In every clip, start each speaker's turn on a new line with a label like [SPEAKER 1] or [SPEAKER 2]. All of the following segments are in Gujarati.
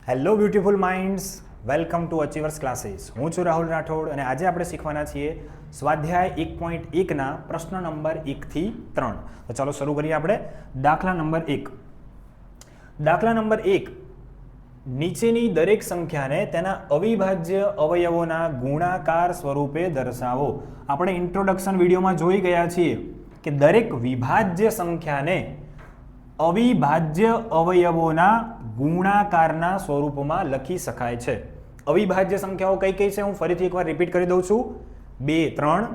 [SPEAKER 1] Hello beautiful minds, welcome to achievers classes. હું છું રાહુલ રાઠોડ અને આજે આપણે શીખવાના છીએ સ્વાધ્યાય 1.1ના પ્રશ્ન નંબર 1 થી 3. તો ચાલો શરૂ કરીએ આપણે. દાખલા નંબર 1. દાખલા નંબર 1, નીચેની દરેક સંખ્યાને તેના અવિભાજ્ય અવયવોના ગુણાકાર સ્વરૂપે દર્શાવો. આપણે ઇન્ટ્રોડક્શન વિડીયોમાં જોઈ ગયા છીએ કે દરેક વિભાજ્ય સંખ્યાને અવિભાજ્ય અવયવોના ગુણાકારના સ્વરૂપમાં લખી શકાય છે. અવિભાજ્ય સંખ્યાઓ કઈ કઈ છે હું ફરીથી એકવાર રિપીટ કરી દઉં છું. 2 3,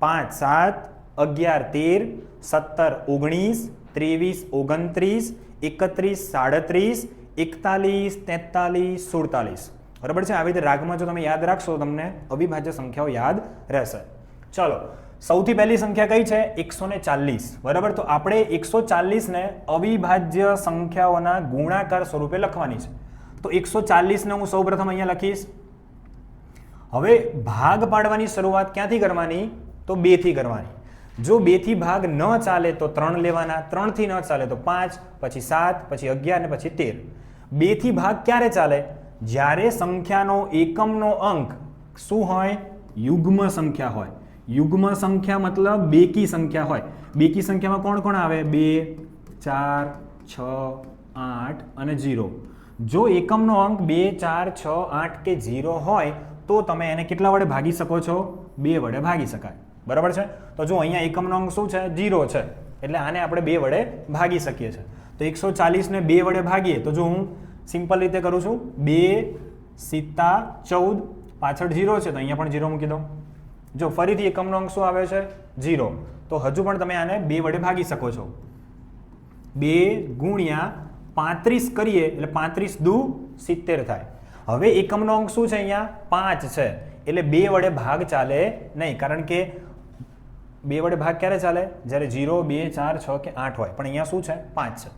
[SPEAKER 1] 5 7, 11 13, 17 19, 23 29, 31 37, 41 43, 47. બરાબર છે. આવી રીતે રાગમાં જો તમે યાદ રાખશો તમને અવિભાજ્ય સંખ્યાઓ યાદ રહેશે. ચલો, સૌથી પહેલી સંખ્યા કઈ છે? 140. બરાબર. તો આપણે 140 ને અવિભાજ્ય સંખ્યાઓના ગુણાકાર સ્વરૂપે લખવાની છે. તો 140 ને હું સૌપ્રથમ અહીંયા લખીશ. હવે ભાગ પાડવાની શરૂઆત ક્યાંથી કરવાની? તો 2 થી કરવાની. જો 2 થી ભાગ ન ચાલે તો 3 લેવાના, 3 થી ન ચાલે તો 5, પછી 7, પછી 11 અને પછી 13. 2 થી ભાગ ક્યારે ચાલે? જ્યારે સંખ્યાનો એકમનો અંક શું હોય? યુગ્મ સંખ્યા હોય. યુગ્મ સંખ્યા મતલબ બેકી સંખ્યા હોય. બેકી સંખ્યામાં કોણ કોણ આવે? 2 4 6 8 અને 0. જો એકમનો અંક 2 4 6 8 કે 0 હોય તો તમે એને કેટલા વડે ભાગી શકો છો? 2 વડે ભાગી શકાય. બરાબર છે. તો જો અહીંયા એકમનો અંક શું છે? 0 છે, એટલે આને આપણે 2 વડે ભાગી શકીએ છીએ. તો 140 ને 2 વડે ભાગીએ તો જો હું સિમ્પલ રીતે કરું છું, 2 સીતા 14, પાછળ 0 છે તો અહીંયા પણ 0 મૂકી દો. જો ફરીથી એકમનો અંક શું આવે છે? 0. તો હજુ પણ તમે આને 2 વડે ભાગી શકો છો. 2 ગુણ્યા 35 કરીએ એટલે 35 દુ 70 થાય. હવે એકમનો અંક શું છે? અહીંયા 5 છે, એટલે 2 વડે ભાગ ચાલે નહીં, કારણ કે 2 વડે ભાગ ક્યારે ચાલે? જ્યારે 0 2 4 6 કે 8 હોય. પણ અહીંયા શું છે? 5 છે.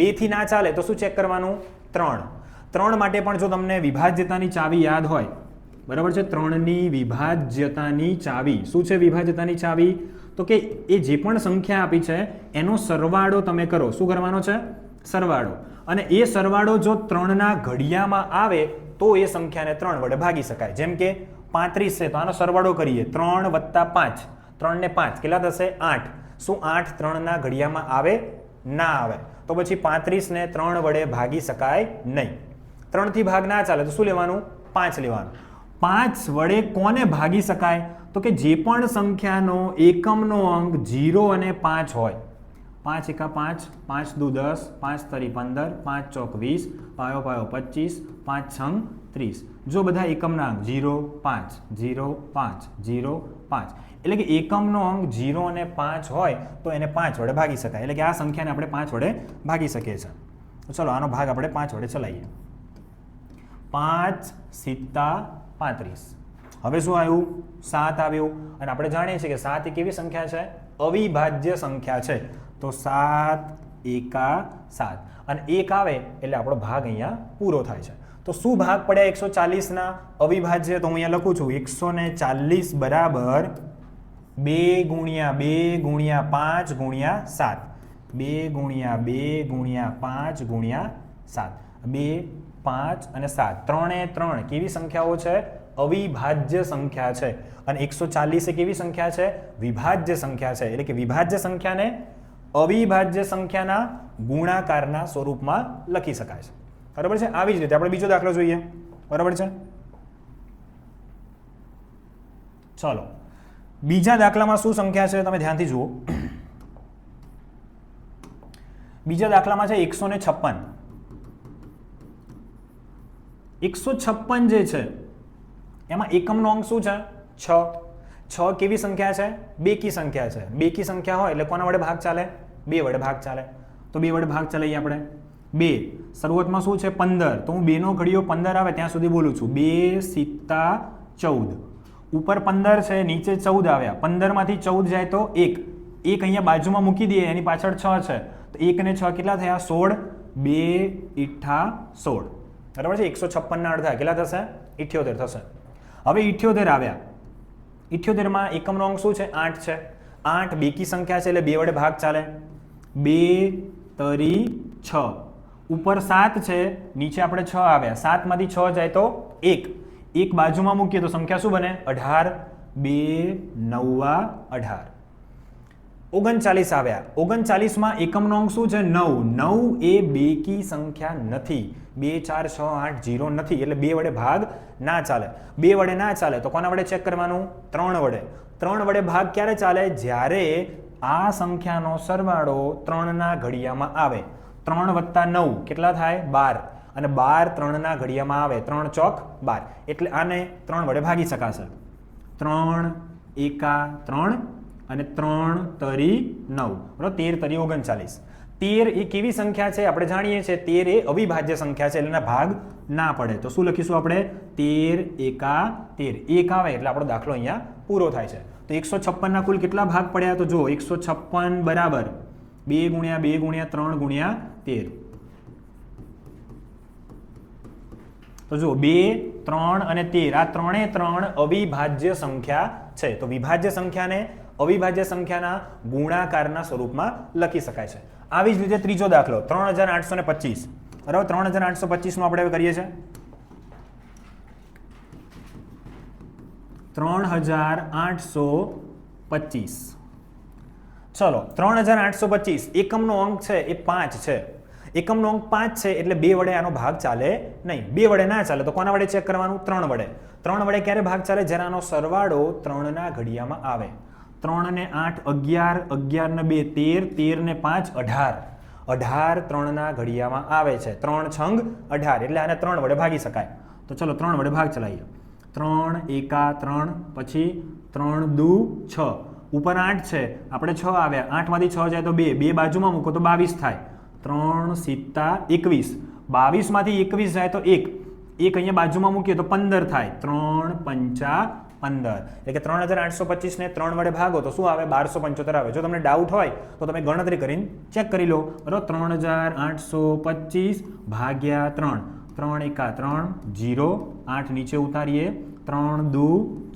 [SPEAKER 1] 2 થી ના ચાલે તો શું ચેક કરવાનું? 3 માટે પણ જો તમને વિભાજ્યતાની ચાવી યાદ હોય, બરાબર છે, 3ની વિભાજ્યતાની ચાવી શું છે? વિભાજ્યતાની ચાવી તો કે એ જે પણ સંખ્યા આપી છે એનો સરવાળો તમે કરો. શું કરવાનો છે? સરવાળો. અને એ સરવાળો જો 3ના ઘડિયામાં આવે તો એ સંખ્યાને 3 વડે ભાગી શકાય. જેમ કે 35 છે તો આનો સરવાળો કરીએ. 3 + 5, 3 ને 5 કેટલા થશે? 8. શું 8 3ના ઘડિયામાં આવે? ના આવે. તો પછી 35 ને 3 વડે ભાગી શકાય નહીં. 3 થી ભાગ ના ચાલે તો શું લેવાનું? 5 લેવાનું. 5 વડે કોને ભાગી શકાય? તો કે જે પણ સંખ્યાનો એકમનો અંક 0 અને 5 હોય. 5 × 5, 5 દુ 10, 5 તરી 15, 5 ચોક 20, પાયો 25, 5 છંગ 30. જો બધા એકમના અંક 0 5 0 5 0 5, એટલે કે એકમનો અંક 0 અને 5 હોય તો એને 5 વડે ભાગી શકાય. એટલે કે આ સંખ્યાને આપણે 5 વડે ભાગી શકીએ છીએ. તો ચલો આનો ભાગ આપણે 5 વડે ચલાવીએ. 5 સીતા 35. હવે શું આવ્યું? 7 આવ્યું. અને આપણે જાણીએ છીએ કે 7 એ કેવી સંખ્યા છે? અવિભાજ્ય સંખ્યા છે. તો 7 એકા 7 અને 1 આવે એટલે આપણો ભાગ અહીંયા પૂરો થાય છે. તો શું ભાગ પડ્યા 140ના અવિભાજ્ય? તો હું અહીંયા લખું છું 140 બરાબર 2 ગુણ્યા 2 ગુણ્યા 5 ગુણ્યા 7. 2 ગુણ્યા 2 ગુણ્યા 5 ગુણ્યા 7. 2 5 અને 7, 3 એ 3 કેવી સંખ્યાઓ છે? અવિભાજ્ય સંખ્યા છે. અને 140 એ કેવી સંખ્યા છે? વિભાજ્ય સંખ્યા છે. એટલે કે વિભાજ્ય સંખ્યાને અવિભાજ્ય સંખ્યાના ગુણાકારના સ્વરૂપમાં લખી શકાય છે. બરાબર છે. આવી જ રીતે આપણે બીજો દાખલો જોઈએ. બરાબર છે. ચલો, બીજા દાખલામાં શું સંખ્યા છે તમે ધ્યાનથી જુઓ. બીજા દાખલામાં છે 156. 156 જે છે એમાં એકમનો અંક શું છે? 6. 6 કેવી સંખ્યા છે? બેકી સંખ્યા છે. બેકી સંખ્યા હોય એટલે કોના વડે ભાગ ચાલે? 2 વડે ભાગ ચાલે. તો 2 વડે ભાગ ચલાવીએ આપણે. 2 શરૂઆતમાં શું છે? 15. તો હું 2નો ઘડિયો 15 આવે ત્યાં સુધી બોલું છું. 2 સીતા 14. ઉપર 15 છે, નીચે 14 આવ્યા. 15 માંથી 14 જાય તો 1. 1 અહીંયા બાજુમાં મૂકી દઈએ, એની પાછળ 6 છે. તો 1 ને 6 કેટલા થયા? 16. 2 ઈઠા 16. બરાબર છે. 156ના અડધા કેટલા થશે? 78 થશે. હવે 78 આવ્યા. 78માં એકમનો અંક શું છે? 8 છે. 8 બેકી સંખ્યા છે એટલે 2 વડે ભાગ ચાલે. 2 તરી 6. ઉપર 7 છે, નીચે આપણે 6 આવ્યા, 7 માંથી 6 જાય તો 1, 1 બાજુમાં મૂકીએ તો સંખ્યા શું બને? 18, 2 9 18, 39 આવ્યા, 39 માં એકમનો અંક શું છે? 9, 9 એ બેકી સંખ્યા નથી, 2 4 6 8 0 નથી, એટલે 2 વડે ભાગ ના ચાલે. 2 વડે ના ચાલે તો કોના વડે ચેક કરવાનું? 3 વડે. 3 વડે ભાગ ક્યારે ચાલે? જ્યારે આ સંખ્યાનો સરવાળો 3 ના ઘડિયામાં આવે. 3 વત્તા 9 કેટલા થાય? 12, અને 12 3 ના ઘડિયામાં આવે, 3 ચોક 12, એટલે આને 3 વડે ભાગી શકાશે. 3 એકા 3 અને 3 તરી 9, બરાબર? 13 તરી 39. 13 એ કેવી સંખ્યા છે? આપણે જાણીએ છીએ 13 એ અવિભાજ્ય સંખ્યા છે, એટલે એના ભાગ ના પડે. તો શું લખીશું આપણે? 13 એકા 13, 1 આવે એટલે આપણો દાખલો અહીંયા પૂરો થાય છે. તો 156 ના કુલ કેટલા ભાગ પડ્યા? તો જો 156 બરાબર 2 ગુણ્યા 2 ગુણ્યા 3 ગુણ્યા 13. તો જો 2 3 અને 13 આ ત્રણે ત્રણ અવિભાજ્ય સંખ્યા છે. તો વિભાજ્ય સંખ્યાને અવિભાજ્ય સંખ્યાના ગુણાકારના સ્વરૂપમાં લખી શકાય છે. આવી જ રીતે ત્રીજો દાખલો 3825, બરાબર? 3825 નો આપણે કરીએ છીએ. 3825, ચલો 3825 એકમનો અંક છે એ 5 છે. એકમનો અંક 5 છે એટલે 2 વડે આનો ભાગ ચાલે નહીં. 2 વડે ના ચાલે તો કોના વડે ચેક કરવાનું? 3 વડે. 3 વડે ક્યારે ભાગ ચાલે? જ્યારે આનો સરવાળો 3 ના ઘડિયામાં આવે. 3 ને 8 11, 11 ને 2 13, 13 ને 5 18, 18 3 ના ઘડિયામાં આવે છે. 3 છંગ 18, એટલે આને 3 વડે ભાગી શકાય. તો ચલો 3 વડે ભાગ ચલાવીએ. 3 એકા 3, પછી 3 દુ 6, ઉપર 8 છે, આપણે 6 આવ્યા, 8 માંથી 6 જાય તો 2, 2 બાજુમાં મૂકો તો 22 થાય. 3 7 21, 22 માંથી 21 જાય તો 1, 1 અહીંયા બાજુમાં મૂકીએ તો 15 થાય. 3 5 15, એટલે કે 3825 ને 3 વડે ભાગો તો શું આવે? 1275 આવે. જો તમને ડાઉટ હોય તો તમે ગણતરી કરીને ચેક કરી લો, બરાબર? 3825 ભાગ્યા 3, 3 એકા 3 0, 8 નીચે ઉતારીએ, 3 દુ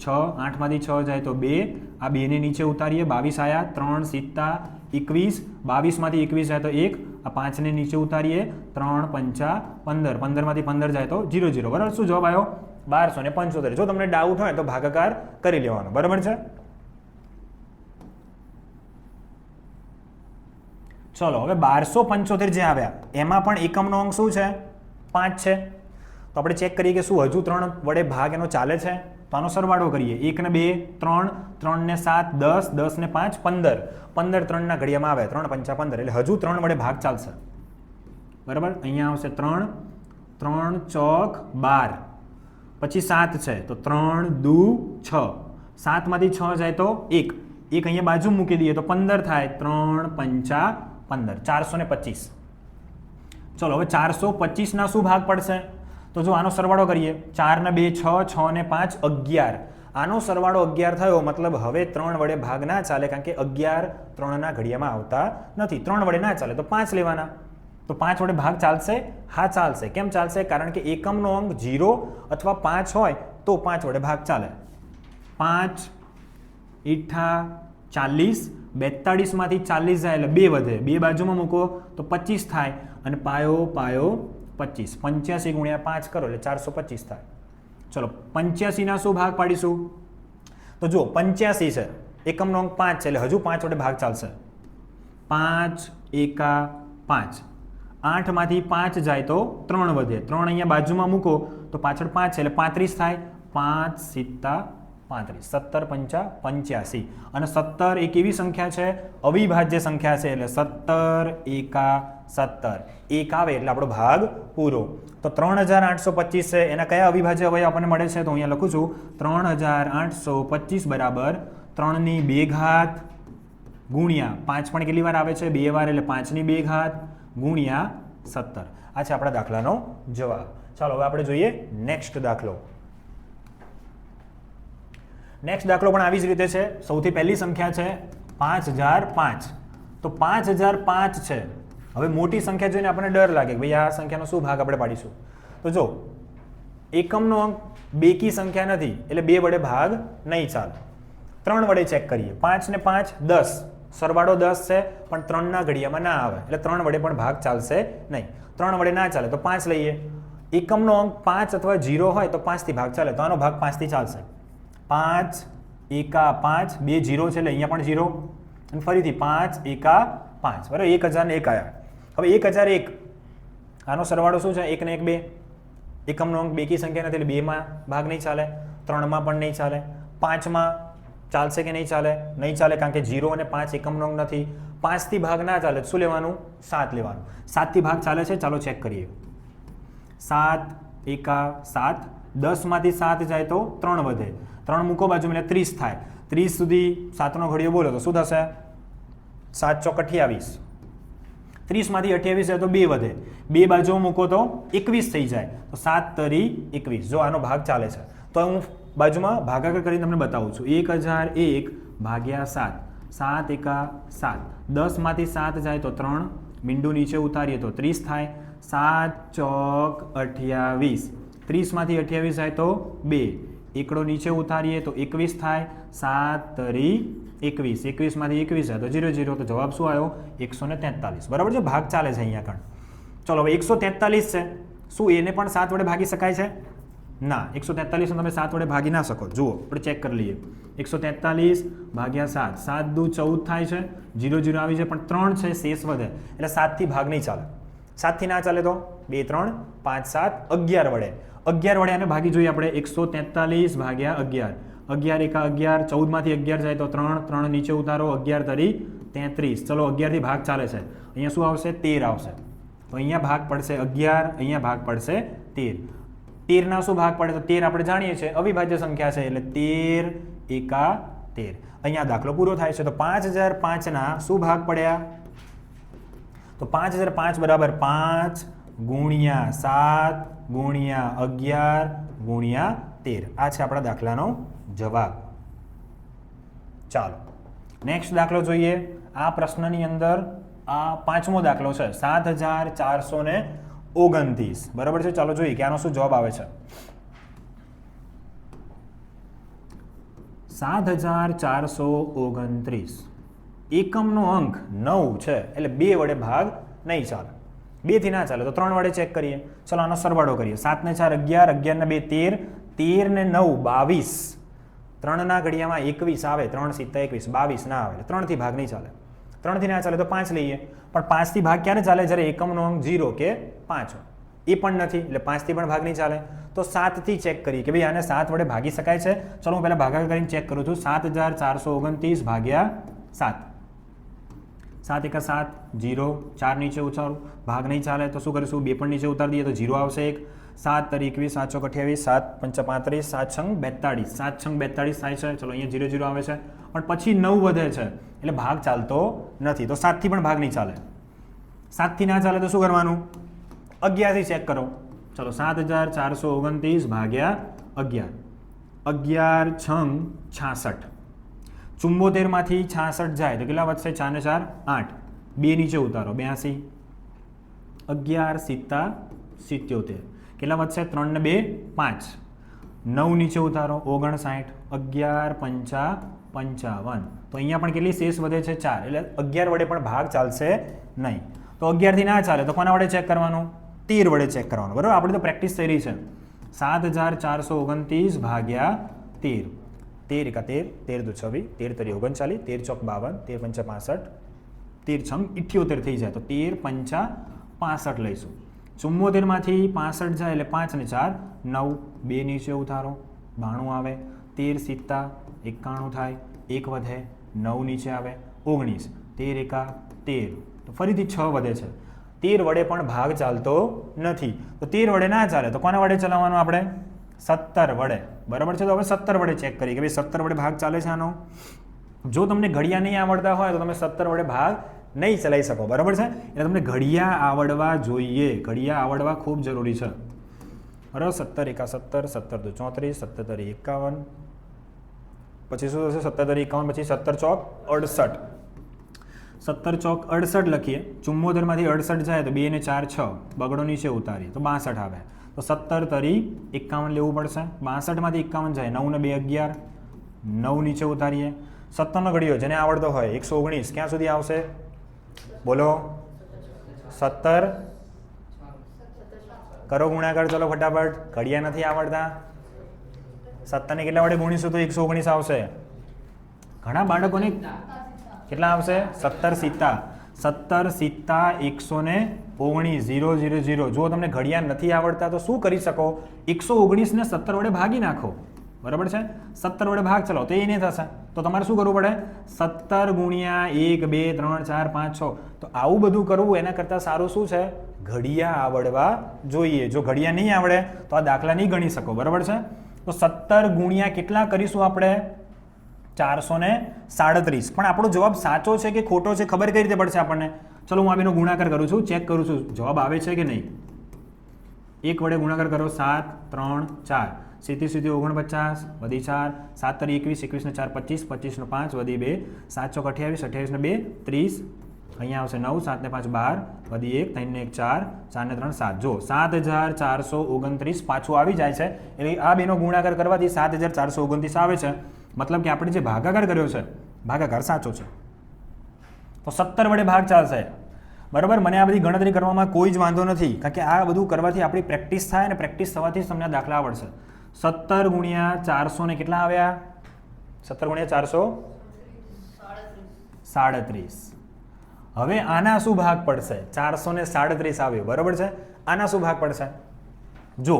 [SPEAKER 1] 6, 8 માંથી 6 જાય તો 2, આ 2 ને નીચે ઉતારીએ, 22 આયા. 3 7 21, 22 માંથી 21 જાય તો 1, આ 5 ને નીચે ઉતારીએ, 3 5 15, 15 માંથી 15 જાય તો 0 0, બરાબર? શું જવાબ આવ્યો? 1275. જો તમને ડાઉટ હોય તો ભાગાકાર કરી લેવાનો, બરાબર છે? ચલો હવે 1275 જે આવ્યા એમાં પણ એકમનો અંક શું છે? 5 છે. તો આપણે ચેક કરીએ કે શું હજુ 3 વડે ભાગ એનો ચાલે છે? તો આનો સરવાળો કરીએ. 1 ને 2 3, 3 ને 7 10, 10 ને 5 15, 15 3 ના ઘડિયામાં આવે, 3 5 15, એટલે હજુ 3 વડે ભાગ ચાલશે, બરાબર? અહીંયા આવશે 3, 3 ચોક 12, પછી 7 છે તો 3 દુ 6, 7 માંથી 6 જાય તો 1, 1 અહીંયા બાજુ મૂકી દઈએ તો 15 થાય. 3 5 15, 425. ચલો હવે 425 ના શું ભાગ પડશે? તો જો આનો સરવાળો કરીએ, 4 ને 2 6, 6 ને 5 11, આનો સરવાળો 11 થયો, મતલબ હવે 3 વડે ભાગ ના ચાલે, કારણ કે 11 3 ના ઘડિયામાં આવતા નથી. 3 વડે ના ચાલે તો 5 લેવાના. તો 5 વડે ભાગ ચાલશે? હા ચાલશે. કેમ ચાલશે? કારણ કે એકમનો અંક 0 અથવા 5 હોય તો 5 વડે ભાગ ચાલે. 5 ઈઠા 40, 42 માંથી 40 જાય એટલે 2 વધે, 2 બાજુમાં મૂકો તો 25 થાય, અને પાયો 25, 85 ગુણ્યા 5 કરો એટલે 425 થાય. ચલો 85 ના શું ભાગ પાડીશું? તો જો 85 છે, એકમનો અંક 5 છે, એટલે હજુ 5 વડે ભાગ ચાલશે. 5 એકા 5, 8 માંથી 5 જાય તો 3 વધે, 3 અહીંયા બાજુમાં મૂકો તો પાછળ 5 છે એટલે 35 થાય. 5 7 35, 17 5 85, અને 17 એક એવી સંખ્યા છે, અવિભાજ્ય સંખ્યા છે, એટલે 17 એકા 17, 1 આવે એટલે આપણો ભાગ પૂરો. તો 3825 છે, એના કયા અવિભાજ્ય અવયવ આપણને મળે છે? તો અહીંયા લખું છું 3825 બરાબર 3 ની 2 ઘાત ગુણ્યા 5 પણ કેટલી વાર આવે છે? 2 વાર, એટલે 5 ની 2 ઘાત ગુણ્યા 17. આ છે આપણા દાખલાનો જવાબ. ચાલો હવે આપણે જોઈએ નેક્સ્ટ દાખલો. નેક્સ્ટ દાખલો પણ આવી જ રીતે છે. સૌથી પહેલી સંખ્યા છે 5005. તો 5005 છે. હવે મોટી સંખ્યા જોઈને આપણને ડર લાગે કે ભાઈ આ સંખ્યાનો શું ભાગ આપણે પાડીશું? તો જો એકમનો અંક બેકી સંખ્યા નથી એટલે 2 વડે ભાગ નહીં ચાલે. 3 વડે ચેક કરીએ. 5 ને 5 10, સરવાળો 10 છે પણ 3ના ઘડિયામાં ના આવે એટલે 3 વડે પણ ભાગ ચાલશે નહીં. 3 વડે ના ચાલે તો 5 લઈએ. એકમનો અંક 5 અથવા 0 હોય તો 5 થી ભાગ ચાલે તો આનો ભાગ 5 થી ચાલશે. 5 એકા 5 2 0 છે એટલે અહીંયા પણ 0 અને ફરીથી 5 એકા 5 બરાબર 1001 આવ્યા. હવે 1001 આનો સરવાળો શું છે? 1 ને 1 2. એકમનો અંક બેકી સંખ્યા નથી એટલે 2માં ભાગ નહીં ચાલે, 3માં પણ નહીં ચાલે, 5માં ચાલશે કે નહીં ચાલે? નહીં ચાલે કારણ કે 0 અને 5 એકમનો અંક નથી. 5 થી ભાગ ના ચાલે શું લેવાનું? 7 લેવાનું. 7 થી ભાગ ચાલે છે? ચાલો ચેક કરીએ. 7 એકા 7 10માંથી 7 જાય તો 3 વધે, 3 મૂકો બાજુમાં એટલે 30 થાય. 30 સુધી 7નો ઘડિયો બોલો તો શું થશે? 7 ચોક 28. 30માંથી 28 જાય તો 2 વધે, 2 બાજુ મૂકો તો 21 થઈ જાય તો 7 તરી 21. જો આનો ભાગ ચાલે છે તો હું બાજુમાં ભાગાકાર કરીને તમને બતાવું છું. 1001 ભાગ્યા 7, 7 એકા 7, 10માંથી 7 જાય તો 3, મીંડું નીચે ઉતારીએ તો 30 થાય. 7 ચોક 28, 30માંથી 28 જાય તો 2, એકડો નીચે ઉતારીએ તો 21 થાય. 7 તરી 21, 21માંથી 21 જાય તો 0 0 તો જવાબ શું આવ્યો? 143. બરાબર છે, ભાગ ચાલે છે અહીંયા આગળ. ચલો હવે 143 છે, શું એને પણ 7 વડે ભાગી શકાય છે? ના, 143 તમે 7 વડે ભાગી ના શકો. જુઓ આપણે ચેક કરી લઈએ. 143 ભાગ્યા 7, 7 દુ 14 થાય છે, 0 0 આવી છે પણ 3 છે શેષ વધે એટલે 7 થી ભાગ નહીં ચાલે. 7 થી ના ચાલે તો 2 3 5 7 11 વડે. 11 વડે આને ભાગી જોઈએ આપણે. 143 ભાગ્યા 11, 11 એકા 11, 14માંથી 11 જાય તો 3, 3 નીચે ઉતારો, 11 તરી 33. ચલો 11 થી ભાગ ચાલે છે, અહીંયા શું આવશે? 13 આવશે. તો અહીંયા ભાગ પડશે 11, અહીંયા ભાગ પડશે 13. 13 ના શું ભાગ પડે? તો 13 આપણે જાણીએ છીએ અવિભાજ્ય સંખ્યા છે એટલે 13 એકા 13. અહીંયા દાખલો પૂરો થાય છે. તો 5005 ના શું ભાગ પડ્યા? તો 5005 બરાબર 5 ગુણ્યા 7 ગુણ્યા 11 ગુણ્યા 13. આ છે આપણા દાખલાનો જવાબ. ચાલો નેક્સ્ટ દાખલો જોઈએ. આ પ્રશ્નની અંદર આ 5મો દાખલો છે, 7429. બરાબર છે, ચાલો જોઈએ કે આનો શું જવાબ આવે છે. 7429 એકમનો અંક 9 છે એટલે 2 વડે ભાગ નહીં ચાલે. 2 થી ના ચાલે તો 3 વડે ચેક કરીએ. ચલો આનો સરવાળો કરીએ. 7 ને 4 11, 11 ને 2 13, 13 ને 9 22, 3 ના ઘડિયામાં 21 આવે, 3 7 21, 22 ના આવે એટલે 3 થી ભાગ નહીં ચાલે. 3 થી ના ચાલે તો 5 લઈએ, પણ 5 થી ભાગ ક્યારે ચાલે? જ્યારે એકમનો અંક 0 કે 5 એ પણ નથી એટલે 5 થી પણ ભાગ નહીં ચાલે. તો 7 થી ચેક કરીએ કે ભાઈ આને 7 વડે ભાગી શકાય છે. ચલો હું પહેલા ભાગાકાર કરીને ચેક કરું છું. 7429 ભાગ્યા 7, 7 એકા 7 0, 4 નીચે ઉતારું, ભાગ નહીં ચાલે તો શું કરીશું? 2 પણ નીચે ઉતારી દઈએ તો 0 આવશે. 1 7 તરી 21, 7 ચોક 28, 7 પંચા 35, 7 છંગ 42, 7 છંગ 42 થાય છે. ચલો અહીંયા 0 0 આવે છે પણ પછી 9 વધે છે એટલે ભાગ ચાલતો નથી. તો 7 થી પણ ભાગ નહીં ચાલે. 7 થી ના ચાલે તો શું કરવાનું? 11 થી ચેક કરો. ચલો 7429 ભાગ્યા 11, 11 છંગ 66, 74 માંથી 66 જાય તો કેટલા વધશે? 4 ને 4 8, 2 નીચે ઉતારો 82, 11 7 77 કેટલા વધશે? 3 ને 2 5, 9 નીચે ઉતારો 59, 11 પંચા 55. તો અહીંયા પણ કેટલી શેષ વધે છે? 4 એટલે 11 વડે પણ ભાગ ચાલશે નહીં. તો 11 થી ના ચાલે તો કોના વડે ચેક કરવાનું? 13 વડે ચેક કરવાનું. બરાબર, આપણે તો પ્રેક્ટિસ થઈ રહી છે. 7429 ભાગ્યા 13, 13 એકા 13, 13 દુ 26, 13 તરી 39, 13 ચોક 52, 13 પંચા 65, 13 છંગ 78 થઈ જાય તો 13 પંચા 65 લઈશું. 74 માંથી 65 જાય એટલે 5 ને 4 9, 2 નીચે ઉતારો 92 આવે, 13 7 91 થાય, 1 વધે, 9 નીચે આવે 19, 13 એકા 13 તો ફરીથી 6 વધે છે. 13 વડે પણ ભાગ ચાલતો નથી. તો 13 વડે ના ચાલે તો કોના વડે ચલાવવાનું? આપણે 17 વડે. બરાબર છે, તો હવે 17 વડે ચેક કરીએ કે ભાઈ 17 વડે ભાગ ચાલે છે આનો. જો તમને ઘડિયા નહીં આવડતા હોય તો તમે 17 વડે ભાગ નહીં ચલાવી શકો. બરાબર છે, એટલે તમને ઘડિયા આવડવા જોઈએ. ઘડિયા આવડવા ખૂબ જરૂરી છે. બરાબર, 17 એકા 17, 17 દુ 34, 17 તરી 51, પછી શું થશે? 17 તરી 51 પછી 17 ચોક 68, 17 ચોક 68 લખીએ. 74 માંથી 68 જાય તો 2 ને 4 6, બગડો નીચે ઉતારીએ તો 62 આવે. તો 17 તરી 51 લેવું પડશે. 62 માંથી 51 જાય, 9 ને 2 11, 9 નીચે ઉતારીએ. 17નો ઘડિયો જેને આવડતો હોય 119 ક્યાં સુધી આવશે? બોલો 17 કરો ગુણાકાર, ચલો ફટાફટ. ઘડિયા નથી આવડતા. 17 ને કેટલા વડે ગુણીશું તો 119 આવશે. ઘણા બાળકોને કેટલા આવશે? 17 સિત્તા 119 0 0 0. જો તમને ઘડિયા નથી આવડતા તો શું કરી શકો? 119 ને 17 વડે ભાગી નાખો. બરાબર છે? 17 વડે ભાગ ચલો તો એ નહીં થશે. તો તમારે શું કરવું પડે? 17 ગુણ્યા 1 2 3 4 5 6. તો આવું બધું કરવું એના કરતાં સારું શું છે? ઘડિયા આવડવા જોઈએ. જો ઘડિયા નહીં આવડે તો આ દાખલા નહીં ગણી શકો. બરાબર છે? તો 17 ગુણ્યા કેટલા કરીશું આપણે? 437. પણ આપણો જવાબ સાચો છે કે ખોટો છે ખબર કઈ રીતે પડશે આપણને? ચલો હું આ બેનો ગુણાકાર કરું છું, ચેક કરું છું જવાબ આવે છે કે નહીં. 1 વડે ગુણાકાર કરો 7 3 4 સીધી 49 વધી 4 7 તરી 21 21 ને 4 25 25 નો 5 વધી 2 7 ચોક 28 28 ને 2 30. અહીંયા આવશે 9 7 ને 5 12 વધી 1 3 ને 1 4 4 ને 3 7. જો 7429 પાછું આવી જાય છે. એટલે આ બેનો ગુણાકાર કરવાથી 7429 આવે છે. મતલબ કે આપણે જે ભાગાકાર કર્યો છે ભાગાકાર સાચો છે. તો 17 વડે ભાગ ચાલશે. બરાબર? મને આ બધી ગણતરી કરવામાં કોઈ જ વાંધો નથી, કારણ કે આ બધું કરવાથી આપણી પ્રેક્ટિસ થાય અને પ્રેક્ટિસ થવાથી તમને દાખલા આવડશે. 17 ગુણ્યા 400 ને કેટલા આવ્યા? 17 ગુણ્યા 437. હવે આના શું ભાગ પડશે? 437 આવ્યો. બરાબર છે? આના શું ભાગ પડશે? જો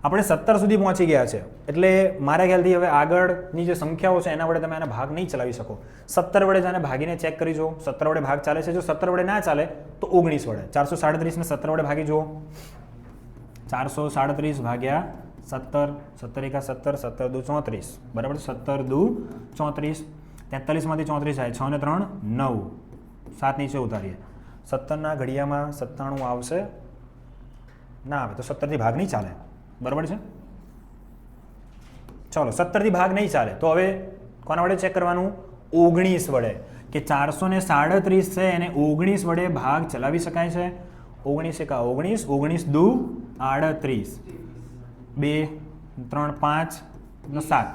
[SPEAKER 1] આપણે 17 સુધી પહોંચી ગયા છે એટલે મારા ખ્યાલથી હવે આગળની જે સંખ્યાઓ છે એના વડે તમે આના ભાગ નહીં ચલાવી શકો. 17 વડે જાને ભાગીને ચેક કરી જુઓ. 17 વડે ભાગ ચાલે છે. જો 17 વડે ના ચાલે તો 19 વડે. 437 ને 17 વડે ભાગી જુઓ. 437 ભાગ્યા 17 17 એકા 17 17 દુ 34. બરાબર? 17 દુ 34. 43 માંથી 34 જાય 6 ને 3 9 7 નીચે ઉતારીએ. 17 ના ઘડિયામાં 97 આવશે ના આવે તો 17 થી ભાગ નહીં ચાલે. બરાબર છે? ચલો 17 થી ભાગ નહીં ચાલે તો હવે કોના વડે ચેક કરવાનું? 19 વડે. કે 437 છે એને 19 વડે ભાગ ચલાવી શકાય છે. 19 એકા 19 19 દુ 38 2 3 5 7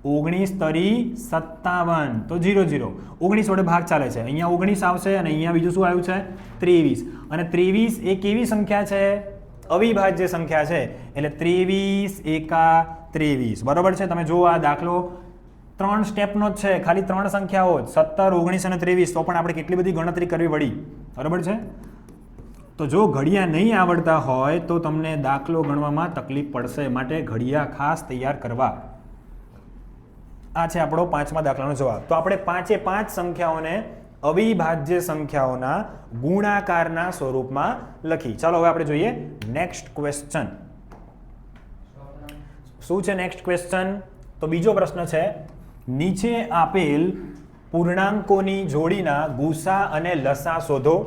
[SPEAKER 1] 19 તરી 57 તો 0 0. 19 વડે ભાગ ચાલે છે. અહીંયા 19 આવશે અને અહીંયા બીજું શું આવ્યું છે? 23. અને 23 એ કેવી સંખ્યા છે? અવિભાજ્ય સંખ્યા છે. એટલે 23 એકા 23. બરાબર છે? તમે જુઓ આ દાખલો 3 સ્ટેપનો જ છે. ખાલી 3 સંખ્યાઓ જ 17 19 અને 23. તો પણ આપણે કેટલી બધી ગણતરી કરવી પડી. બરાબર છે? તો જો ઘડિયા નહીં આવડતા હોય તો તમને દાખલો ગણવામાં તકલીફ પડશે. માટે ઘડિયા ખાસ તૈયાર કરવા. આ છે આપણો 5મા દાખલાનો જવાબ. તો આપણે 5 એ 5 સંખ્યાઓને અવિભાજ્ય સંખ્યાઓના ગુણાકારના સ્વરૂપમાં લખી. ચાલો હવે આપણે જોઈએ નેક્સ્ટ ક્વેશ્ચન. શું છે નેક્સ્ટ ક્વેશ્ચન? તો બીજો પ્રશ્ન છે નીચે આપેલ પૂર્ણાંકોની જોડીના ગુસા અને લસા શોધો.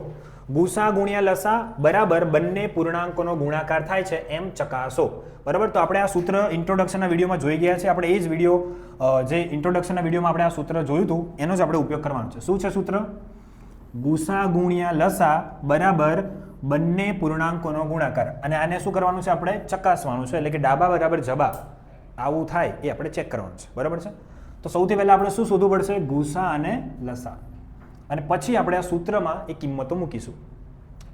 [SPEAKER 1] ગુસા ગુણ્યા લસા બરાબર બંને પૂર્ણાંકોનો ગુણાકાર થાય છે એમ ચકાસો. બરાબર? તો આપણે આ સૂત્ર ઇન્ટ્રોડક્શનના વિડીયોમાં જોઈ ગયા છે. આપણે એ જ વિડીયો જે ઇન્ટ્રોડક્શનના વિડીયોમાં આપણે આ સૂત્ર જોયું હતું એનો જ આપણે ઉપયોગ કરવાનો છે. શું છે સૂત્ર? ગુસા ગુણ્યા લસા બરાબર બંને પૂર્ણાંકોનો ગુણાકાર. અને આને શું કરવાનું છે? આપણે ચકાસવાનું છે. એટલે કે ડાબા બરાબર જબા આવું થાય એ આપણે ચેક કરવાનું છે. બરાબર છે? તો સૌથી પહેલા આપણે શું શોધવું પડશે? ગુસા અને લસા. અને પછી આપણે આ સૂત્રમાં એ કિંમતો મૂકીશું.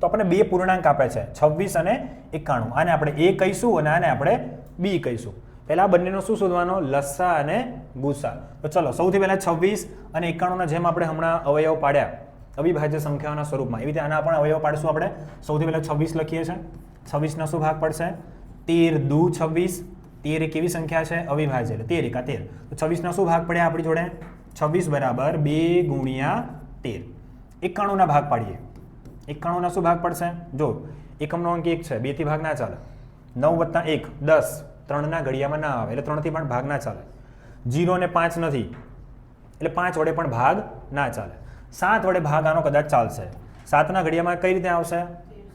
[SPEAKER 1] તો આપણે બે પૂર્ણાંક આપ્યા છે 26 અને 91. આને આપણે એ કહીશું અને આને આપણે બી કહીશું. પહેલા બંનેનો શું શોધવાનો? લસા અને ગુસા. તો ચલો સૌથી પહેલા 26 અને 91 જેમ આપણે હમણાં અવયવ પાડ્યા અવિભાજ્ય સંખ્યાઓના સ્વરૂપમાં એવી રીતે આના પણ અવયવ પાડશું. આપણે સૌથી પહેલા 26 લખીએ છીએ. 26 નો શું ભાગ પડશે? 13 દુ 26. 13 એ કેવી સંખ્યા છે? અવિભાજ્ય. એટલે 13 એકા 13. તો 26 ના શું ભાગ પડ્યા આપણી જોડે? 26 બરાબર 2 ગુણ્યા 13. 91 ના ભાગ પાડીએ. 91 ના શું ભાગ પડશે? જો એકમનો અંક 1 છે, 2 થી ભાગ ના ચાલે. 9 + 1 10. 3 ના ઘડિયામાં ના આવે એટલે 3 થી પણ ભાગ ના ચાલે. 0 ને 5 નથી એટલે 5 વડે પણ ભાગ ના ચાલે. 7 વડે ભાગ આનો કદાચ ચાલશે. 7 ના ઘડિયામાં કઈ રીતે આવશે?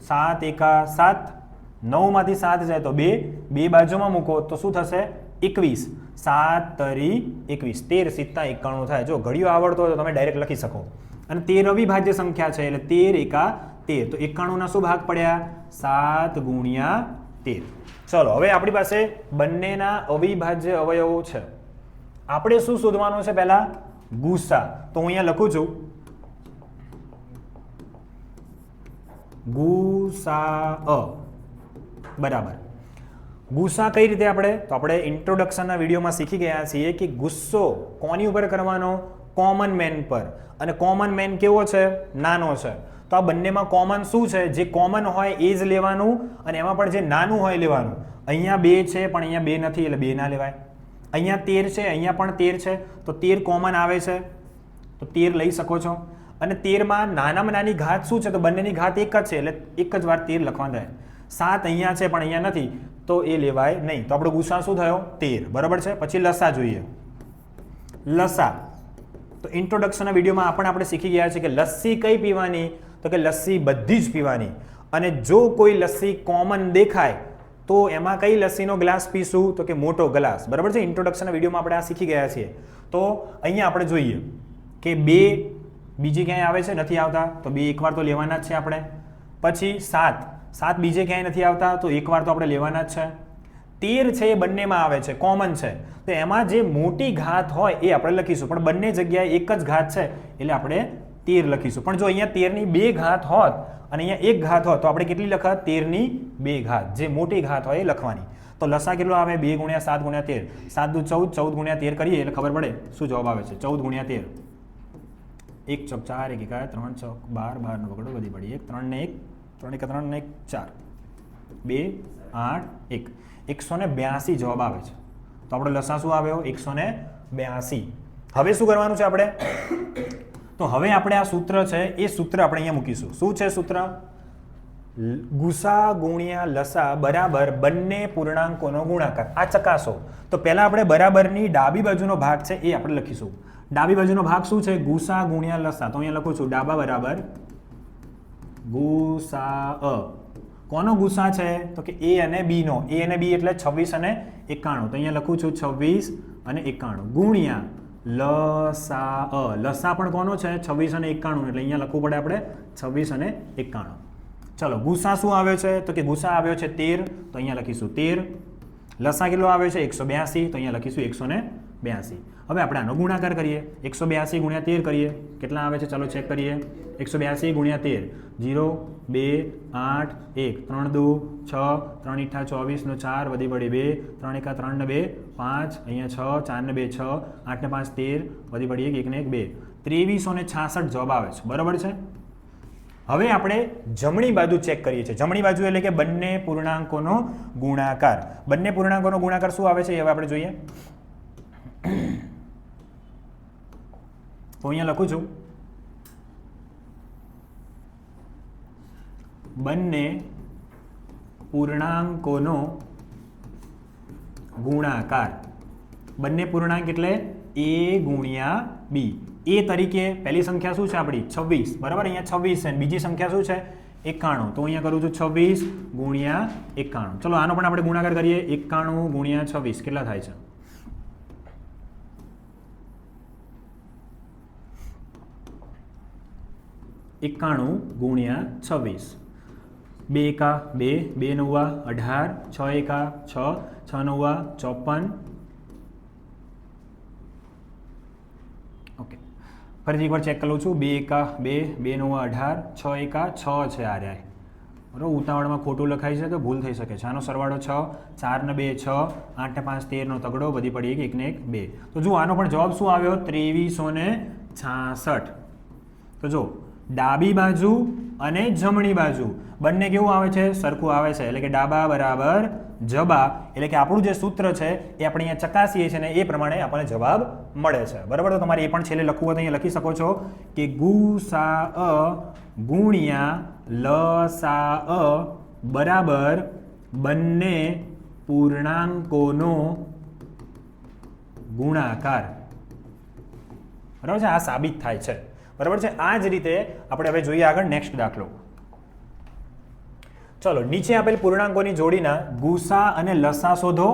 [SPEAKER 1] 7 એકા 7. 9 માંથી 7 જાય તો 2. 2 બાજુમાં મૂકો તો શું થશે? 21. 7 તરી 21. 13 સિત્તા 91 થાય. જો ઘડિયો આવડતો હોય તો તમે ડાયરેક્ટ લખી શકો. અને 13 અવિભાજ્ય સંખ્યા છે એટલે 13 એકા 13. તો 91 ના શું ભાગ પડ્યા? 7 ગુણ્યા 13. ચલો હવે આપણી પાસે બંનેના અવિભાજ્ય અવયવો છે. આપણે શું શોધવાનું છે? પહેલા ગુસા, તો હું અહીંયા લખું છું ગુસા બરાબર. ગુસ્સા કઈ રીતે આપણે, તો આપણે ઇન્ટ્રોડક્શનના વિડીયોમાં શીખી ગયા છીએ કે ગુસ્સો કોની ઉપર કરવાનો, કોમન મેન પર. અને કોમન મેન કેવો છે, નાનો છે. તો આ બંનેમાં કોમન શું છે, જે કોમન હોય એ જ લેવાનું અને એમાં પણ જે નાનું હોય લેવાનું. અહીંયા 2 છે પણ અહીંયા 2 નથી એટલે 2 ના લેવાય. અહીંયા 13 છે, અહીંયા પણ 13 છે, તો 13 કોમન આવે છે તો 13 લઈ શકો છો. અને 13માં નાનામાં નાની ઘાત શું છે, તો બંનેની ઘાત એક જ છે એટલે એક જ વાર 13 લખવાનું રહે. 7 અહીંયા છે પણ અહીંયા નથી તો એ લેવાય નહીં. તો આપણો ગુસા શું થયો, 13. બરાબર છે. પછી લસા જોઈએ. લસા, તો ઇન્ટ્રોડક્શનના વિડીયોમાં આપણે શીખી ગયા છે કે લસ્સી કઈ પીવાની, તો કે લસ્સી બધી જ પીવાની. અને જો કોઈ લસ્સી કોમન દેખાય તો એમાં કઈ લસ્સીનો ગ્લાસ પીશું, તો કે મોટો ગ્લાસ. બરાબર છે. ઇન્ટ્રોડક્શનના વિડીયોમાં આપણે આ શીખી ગયા છીએ. તો અહીંયા આપણે જોઈએ કે 2 બીજી ક્યાંય આવે છે, નથી આવતા, તો 2 એકવાર તો લેવાના જ છે આપણે. પછી 7 બીજે ક્યાંય નથી આવતા તો એકવાર તો આપણે લેવાના જ છે. 13 છે એ બંનેમાં આવે છે, કોમન છે, તો એમાં જે મોટી ઘાત હોય એ આપણે લખીશું. પણ બંને જગ્યાએ એક જ ઘાત છે એટલે આપણે 13 લખીશું. પણ જો અહીંયા 13ની 2 ઘાત હોત અને અહીંયા 1 ઘાત હોત તો આપણે કેટલી લખત, 13ની 2 ઘાત, જે મોટી ઘાત હોય એ લખવાની. તો લસા કેટલો આવે, 2 × 7 × 13, 7 દુ 14, 14 × 13 કરીએ એટલે ખબર પડે શું જવાબ આવે છે. 14 × 13, 1 ચોક 4, 1 એકા 3 ચોક 12, 12 નો પકડો વધી પડી, 1 3 ને 1, 3 એકા 3 ને 1 4, 2 8 1, 182 જવાબ આવે છે. તો આપણો લસા શું આવ્યો, 182. હવે શું કરવાનું છે આપણે, તો હવે આપણે આ સૂત્ર છે એ સૂત્ર આપણે અહીંયા મૂકીશું. શું છે સૂત્ર, ગુસા ગુણ્યા લસા બરાબર બંને પૂર્ણાંકોનો ગુણાકાર. આ ચકાસો. તો પહેલા આપણે બરાબરની ડાબી બાજુનો ભાગ છે એ આપણે લખીશું. ડાબી બાજુનો ભાગ શું છે, ગુસા ગુણ્યા લસા. તો અહીંયા લખું છું ડાબા બરાબર ગુસા. કોનો ગુસા છે, તો કે A અને B નો. A અને B એટલે 26 અને 91. તો અહીંયા લખું છું 26 અને 91 ગુણ્યા લસા. લસા પણ કોનો છે, 26 અને 91, એટલે અહીંયા લખવું પડે આપણે 26 અને 91. ચલો ગુસા શું આવ્યો છે, તો કે ગુસા આવ્યો છે 13, તો અહીંયા લખીશું 13. લસા કેટલો આવ્યો છે 182, તો અહીંયા લખીશું 182. હવે આપણે આનો ગુણાકાર કરીએ. 182 × 13 કરીએ, કેટલા આવે છે ચાલો ચેક કરીએ. 182 × 13, 0 2 8 1, 3 2 6, 3 × 24 નો 4 વધી પડી 2, 3 × 3 ને 2 5, અહીંયા 6, 4 ને 2 6, 8 ને 5 13 વધી પડી 1, 1 ને 1 2, 2366 જવાબ આવે છે. બરાબર છે. હવે આપણે જમણી બાજુ ચેક કરીએ છીએ. જમણી બાજુ એટલે કે બંને પૂર્ણાંકોનો ગુણાકાર. બંને પૂર્ણાંકોનો ગુણાકાર શું આવે છે એ હવે આપણે જોઈએ. તો અહીંયા લખું છું બંને પૂર્ણાંકોનો ગુણાકાર. બંને પૂર્ણાંક એટલે A ગુણ્યા B. A તરીકે પહેલી સંખ્યા શું છે આપણી 26, બરાબર, અહીંયા 26 છે. બીજી સંખ્યા શું છે 91, તો અહીંયા કરું છું 26 ગુણ્યા 91. ચલો આનો પણ આપણે ગુણાકાર કરીએ. 91 ગુણ્યા 26 કેટલા થાય છે, 91 ગુણ્યા 26. 2 એકા 2, 2 નવા 18, 6 એકા 6, 6 નવા 54. ઓકે, ફરીથી એકવાર ચેક કરી લઉં છું. 2 એકા 2, 2 નવા 18, 6 એકા 6 છે. આ રહ્યા બરાબર, ઉતાવળમાં ખોટું લખાય છે તો ભૂલ થઈ શકે છે. આનો સરવાળો 6, 4 ને 2 6, 8 ને 5 13 નો તગડો વધી પડી 1 ને 1 2. તો જુઓ આનો પણ જવાબ શું આવ્યો 2366. તો જો ડાબી બાજુ અને જમણી બાજુ બંને કેવું આવે છે, સરખું આવે છે. એટલે કે ડાબા બરાબર જબા, એટલે કે આપણું જે સૂત્ર છે એ આપણે અહીંયા ચકાસીએ છીએ ને એ પ્રમાણે આપણને જવાબ મળે છે. બરાબર. તો તમારે એ પણ છેલ્લે લખવું હોય તો અહીંયા લખી શકો છો કે ગુસા ગુણ્યા લસા બરાબર બંને પૂર્ણાંકોનો ગુણાકાર. બરાબર છે. આ સાબિત થાય છે. બરાબર છે. આ જ રીતે આપણે હવે જોઈએ આગળ નેક્સ્ટ દાખલો. ચલો, નીચે આપેલ પૂર્ણાંકોની જોડીના ગુસા અને લસા શોધો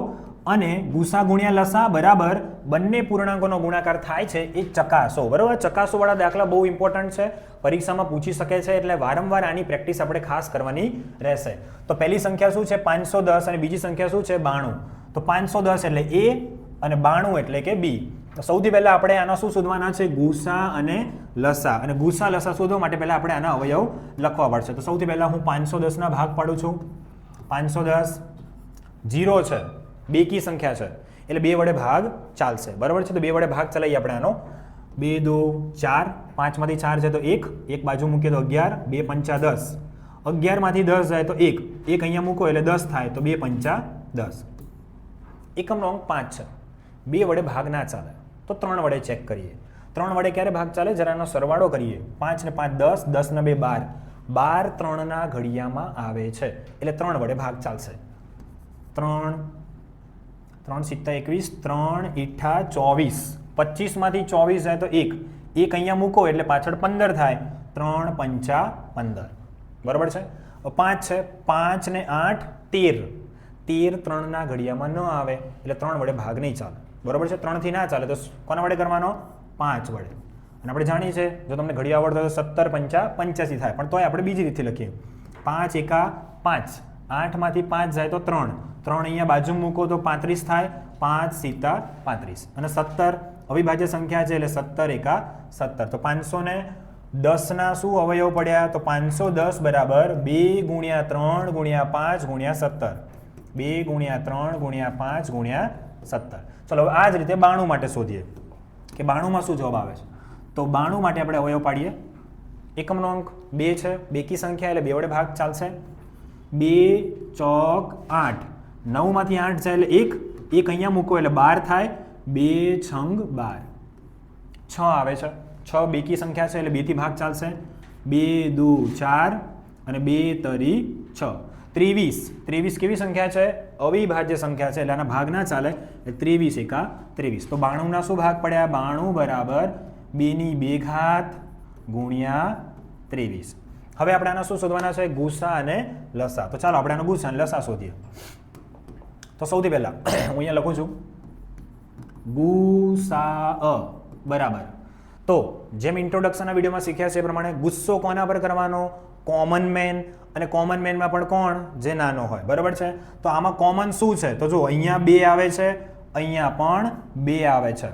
[SPEAKER 1] અને ગુસા ગુણ્યા લસા બરાબર બંને પૂર્ણાંકોનો ગુણાકાર થાય છે એ ચકાસો. બરાબર, ચકાસો વાળા દાખલા બહુ ઇમ્પોર્ટન્ટ છે, પરીક્ષામાં પૂછી શકે છે, એટલે વારંવાર આની પ્રેક્ટિસ આપણે ખાસ કરવાની રહેશે. તો પહેલી સંખ્યા શું છે 510 અને બીજી સંખ્યા શું છે 92. તો 510 એટલે A અને 92 એટલે કે B. તો સૌથી પહેલા આપણે આના શું શોધવાના છે? ગુસા અને લસા. અને ગુસા લસા શોધવા માટે પહેલા આપણે આના અવયવ લખવા પડશે. તો સૌથી પહેલા હું 510 ના ભાગ પાડું છું. 510 0 છે, બેકી સંખ્યા છે એટલે 2 વડે ભાગ ચાલશે. બરાબર છે? તો 2 વડે ભાગ ચલાવીએ આપણે આનો. 2 2 4, 5 માંથી 4 છે તો 1, એક બાજુ મૂકીએ તો 11, 2 5 10. 11 માંથી 10 જાય તો 1, એક અહીંયા મૂકો એટલે 10 થાય તો 2 5 10. એકમનો અંક 5 છે, 2 વડે ભાગ ના ચાલે તો 3 વડે ચેક કરીએ. 3 વડે ક્યારે ભાગ ચાલે? જરા એનો સરવાળો કરીએ. 5 ને 5 10, 10 ને 2 12, 12 3 ના ઘડિયામાં આવે છે એટલે 3 વડે ભાગ ચાલશે. 3 3 7 21, 3 8 24, 25 માંથી 24 જાય તો 1, એક અહીંયા મૂકો એટલે પાછળ 15 થાય. 3 5 15. બરાબર છે? 5 છે, 5 ને 8 13, 13 3 ના ઘડિયામાં ન આવે એટલે 3 વડે ભાગ નહીં ચાલે. બરાબર છે? 3 થી ના ચાલે તો કોના વડે કરવાનો? 5 વડે. અને આપણે જાણીએ છીએ જો તમને ઘડિયા આવડતો તો 17 5 85 થાય, પણ તોય આપણે બીજી રીતે લખીએ. 5 1 5, 8 માંથી 5 જાય તો 3, 3 અહીંયા બાજુ મૂકો તો 35 થાય. 5 7 35 અને 17 અવિભાજ્ય સંખ્યા છે એટલે 17 1 17. તો 510 ના શું અવયવ પડ્યા? તો 510 બરાબર 2 ગુણ્યા 3 ગુણ્યા 5 ગુણ્યા 17. 2 ગુણ્યા 3 ગુણ્યા 5 ગુણ્યા 17. ચલો હવે આ જ રીતે 92 માટે શોધીએ કે 92 માં શું જવાબ આવે છે. તો 92 માટે આપણે અવયવ પાડીએ. એકમનો અંક 2 છે, બેકી સંખ્યા એટલે 2 વડે ભાગ ચાલશે. 2 ચોક 8, 9 માંથી 8 જાય એટલે 1, એક અહીંયા મૂકો એટલે 12 થાય. 2 છંગ 12, 6 આવે છે. 6 બેકી સંખ્યા છે એટલે 2 થી ભાગ ચાલશે. 2 દુ 4 અને 2 તરી 6. 23 કેવી સંખ્યા છે? અવિભાજ્ય સંખ્યા છે એટલે આના ભાગ ના ચાલે એટલે 23 1 23. તો 92 ના શું ભાગ પડ્યા? 92 બરાબર 2 ની 2 ઘાત ગુણ્યા 23. હવે આપણે આના શું શોધવાના છે? ગુસા અને લસા. તો ચાલો આપણે આનો ગુસા અને લસા શોધીએ. તો સૌથી પહેલા હું અહીંયા લખું છું ગુસા બરાબર. તો જેમ ઇન્ટ્રોડક્શનના વિડીયોમાં શીખ્યા છે એ પ્રમાણે ગુસ્સો કોના પર કરવાનો? Common main. અને કોમન મેનમાં પણ કોણ? જે નાનો હોય. બરાબર છે? તો આમાં કોમન શું છે? તો જો અહીંયા 2 આવે છે, અહીંયા પણ 2 આવે છે.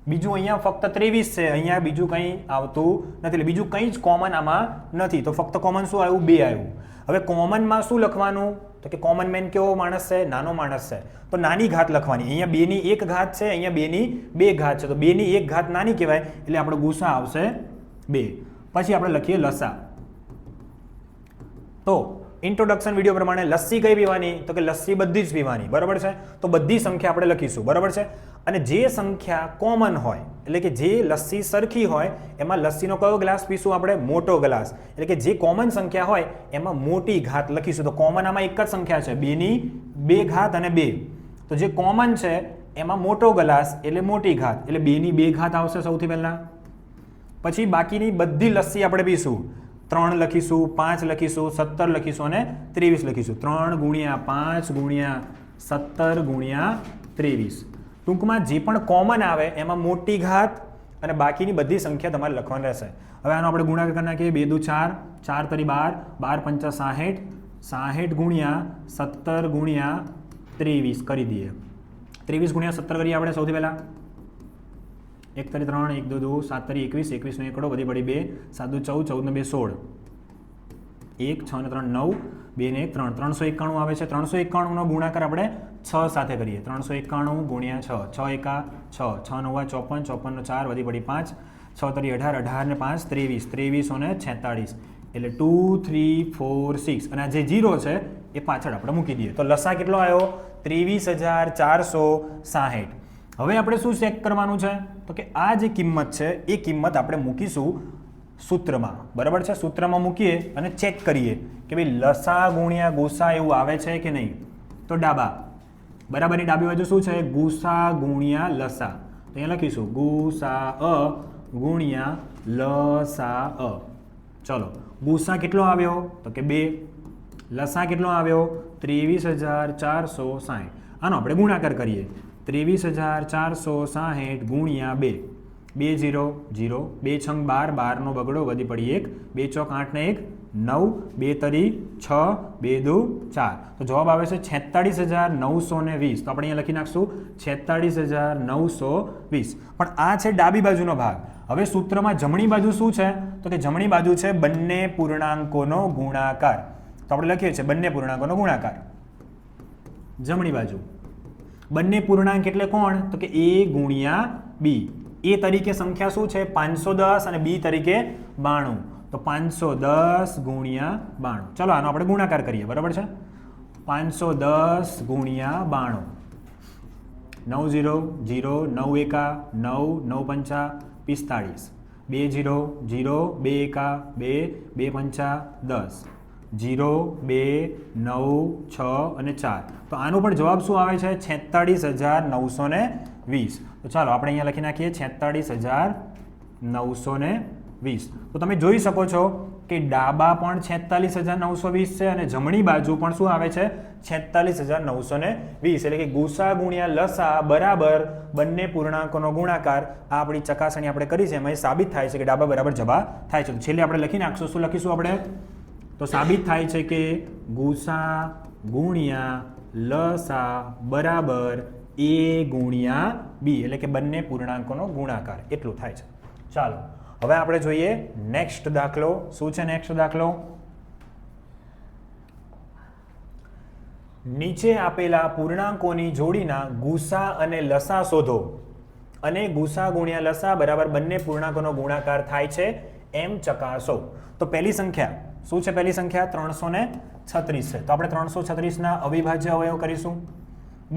[SPEAKER 1] બીજું અહીંયા ફક્ત 23 છે, અહીંયા બીજું કંઈ આવતું નથી એટલે બીજું કંઈ જ કોમન આમાં નથી. તો ફક્ત કોમન શું આવ્યું? 2 આવ્યું. હવે કોમનમાં શું લખવાનું? તો કે કોમન મેન કેવો માણસ છે? નાનો માણસ છે. તો નાની ઘાત લખવાની. અહીંયા 2 ની 1 ઘાત છે, અહીંયા 2 ની 2 ઘાત છે. તો 2 ની 1 ઘાત નાની કહેવાય એટલે આપણો ગુસા આવશે 2. પછી આપણે લખીએ લસા. તો ઇન્ટ્રોડક્શન વિડીયો પ્રમાણે લસ્સી કઈ પીવાની? તો કે લસ્સી બધી જ પીવાની. બરાબર છે? તો બધી સંખ્યા આપણે લખીશું. બરાબર છે? અને જે સંખ્યા કોમન હોય એટલે કે જે લસ્સી સરખી હોય એમાં લસ્સીનો કયો ગ્લાસ પીશું આપણે? મોટો ગ્લાસ. એટલે કે જે કોમન સંખ્યા હોય એમાં મોટી ઘાત લખીશું. તો કોમન આમાં એક જ સંખ્યા છે, 2 ની 2 ઘાત અને 2. તો જે કોમન છે એમાં મોટો ગ્લાસ એટલે મોટી ઘાત એટલે 2 ની 2 ઘાત આવશે સૌથી પહેલા. પછી બાકીની બધી લસ્સી આપણે પીશું. 3 લખીશું, 5 લખીશું, 17 લખીશું અને 23 લખીશું. 3 ગુણ્યા 5 ગુણ્યા 17 ગુણ્યા 23. ટૂંકમાં જે પણ કોમન આવે એમાં મોટી ઘાત અને બાકીની બધી સંખ્યા તમારે લખવાની રહેશે. હવે આનો આપણે ગુણાકાર કરી નાખીએ. 2 દુ 4, 4 તરી 12, 12 5 60, 60 ગુણ્યા 17 ગુણ્યા 23 કરી દઈએ. 23 ગુણ્યા 17 કરીએ આપણે સૌથી પહેલા. 1 તરી 3, 1 2 7 તરી 21, 21 નો એકડો વધી પડી 2, 7 દુ 14, 14 ને 2 16, 1 6 ને 3 9, 2 ને 1 3, 391 આવે છે. 391 નો ગુણાકાર આપણે 6 સાથે કરીએ. 391 ગુણ્યા 6, 6 1 6, 6 9 54, 54 નો 4 વધી પડી 5, 6 તરી 18, 18 ને 5 23, 23 ને 46 એટલે 2 3 4 6 અને આ જે 0 છે એ પાછળ આપણે મૂકી દઈએ. તો લસા કેટલો આવ્યો? 23,460. હવે આપણે શું ચેક કરવાનું છે? તો કે આ જે કિંમત છે એ કિંમત આપણે મૂકીશું સૂત્રમાં. બરાબર છે? સૂત્રમાં મૂકીએ અને ચેક કરીએ કે ભાઈ લસા ગુણ્યા ગુસા એવું આવે છે કે નહીં. તો ડાબા બરાબરની ડાબી બાજુ શું છે? ગુસા ગુણ્યા લસા. તો અહીંયા લખીશું ગુસા ગુણ્યા લસા. ચલો ગુસા કેટલો આવ્યો? તો કે 2. લસા કેટલો આવ્યો? 23,460. આનો આપણે ગુણાકાર કરીએ. 23,460 ગુણ્યા 2, 2 0 0, 2 છંગ 12, 12 નો બગડો વધી પડી 1, 2 ચોક 8 ને 1 9, 2 તરી 6, 2 દુ 4. તો જવાબ આવે છે 46,920. તો આપણે અહીંયા લખી નાખશું 46,920. પણ આ છે ડાબી બાજુનો ભાગ. હવે સૂત્રમાં જમણી બાજુ શું છે? તો કે જમણી બાજુ છે બંને પૂર્ણાંકોનો ગુણાકાર. તો આપણે લખીએ છીએ બંને પૂર્ણાંકોનો ગુણાકાર. જમણી બાજુ બંને પૂર્ણાંક એટલે કોણ? તો કે a ગુણ્યા b. a તરીકે સંખ્યા શું છે? 510 અને b તરીકે 92. તો 510 ગુણ્યા 92. ચલો આનો આપણે ગુણાકાર કરીએ. બરાબર છે? 510 ગુણ્યા 92. 9 0 0 9 એકા 9 9 પંચા 45. 2 0 0 2 એકા 2 2 પંચા 10. 0 2 9 6 અને 4. તો આનો પણ જવાબ શું આવે છે? 46,920. તો ચાલો આપણે અહીંયા લખી નાખીએ 46,920. તો તમે જોઈ શકો છો કે ડાબા પણ 46,920 છે અને જમણી બાજુ પણ શું આવે છે? 46,920. એટલે કે ગુસા ગુણ્યા લસા બરાબર બંને પૂર્ણાંકોનો ગુણાકાર. આ આપણી ચકાસણી આપણે કરી છે, એમાં સાબિત થાય છે કે ડાબા બરાબર જબા થાય છે. તો છેલ્લે આપણે લખી નાખશું. શું લખીશું આપણે? તો સાબિત થાય છે કે ગુસા ગુણ્યા લસા બરાબર a ગુણ્યા b. એટલે કે બંને પૂર્ણાંકોનો ગુણાકાર એટલું થાય છે. ચાલો હવે આપણે જોઈએ નેક્સ્ટ દાખલો. શું છે નેક્સ્ટ દાખલો? નીચે આપેલા પૂર્ણાંકોની જોડીના ગુસા અને લસા શોધો અને ગુસા ગુણ્યા લસા બરાબર બંને પૂર્ણાંકોનો ગુણાકાર થાય છે એમ ચકાસો. તો પહેલી સંખ્યા શું છે? પહેલી સંખ્યા 336 છે. તો આપણે 336ના અવિભાજ્ય અવયવ કરીશું.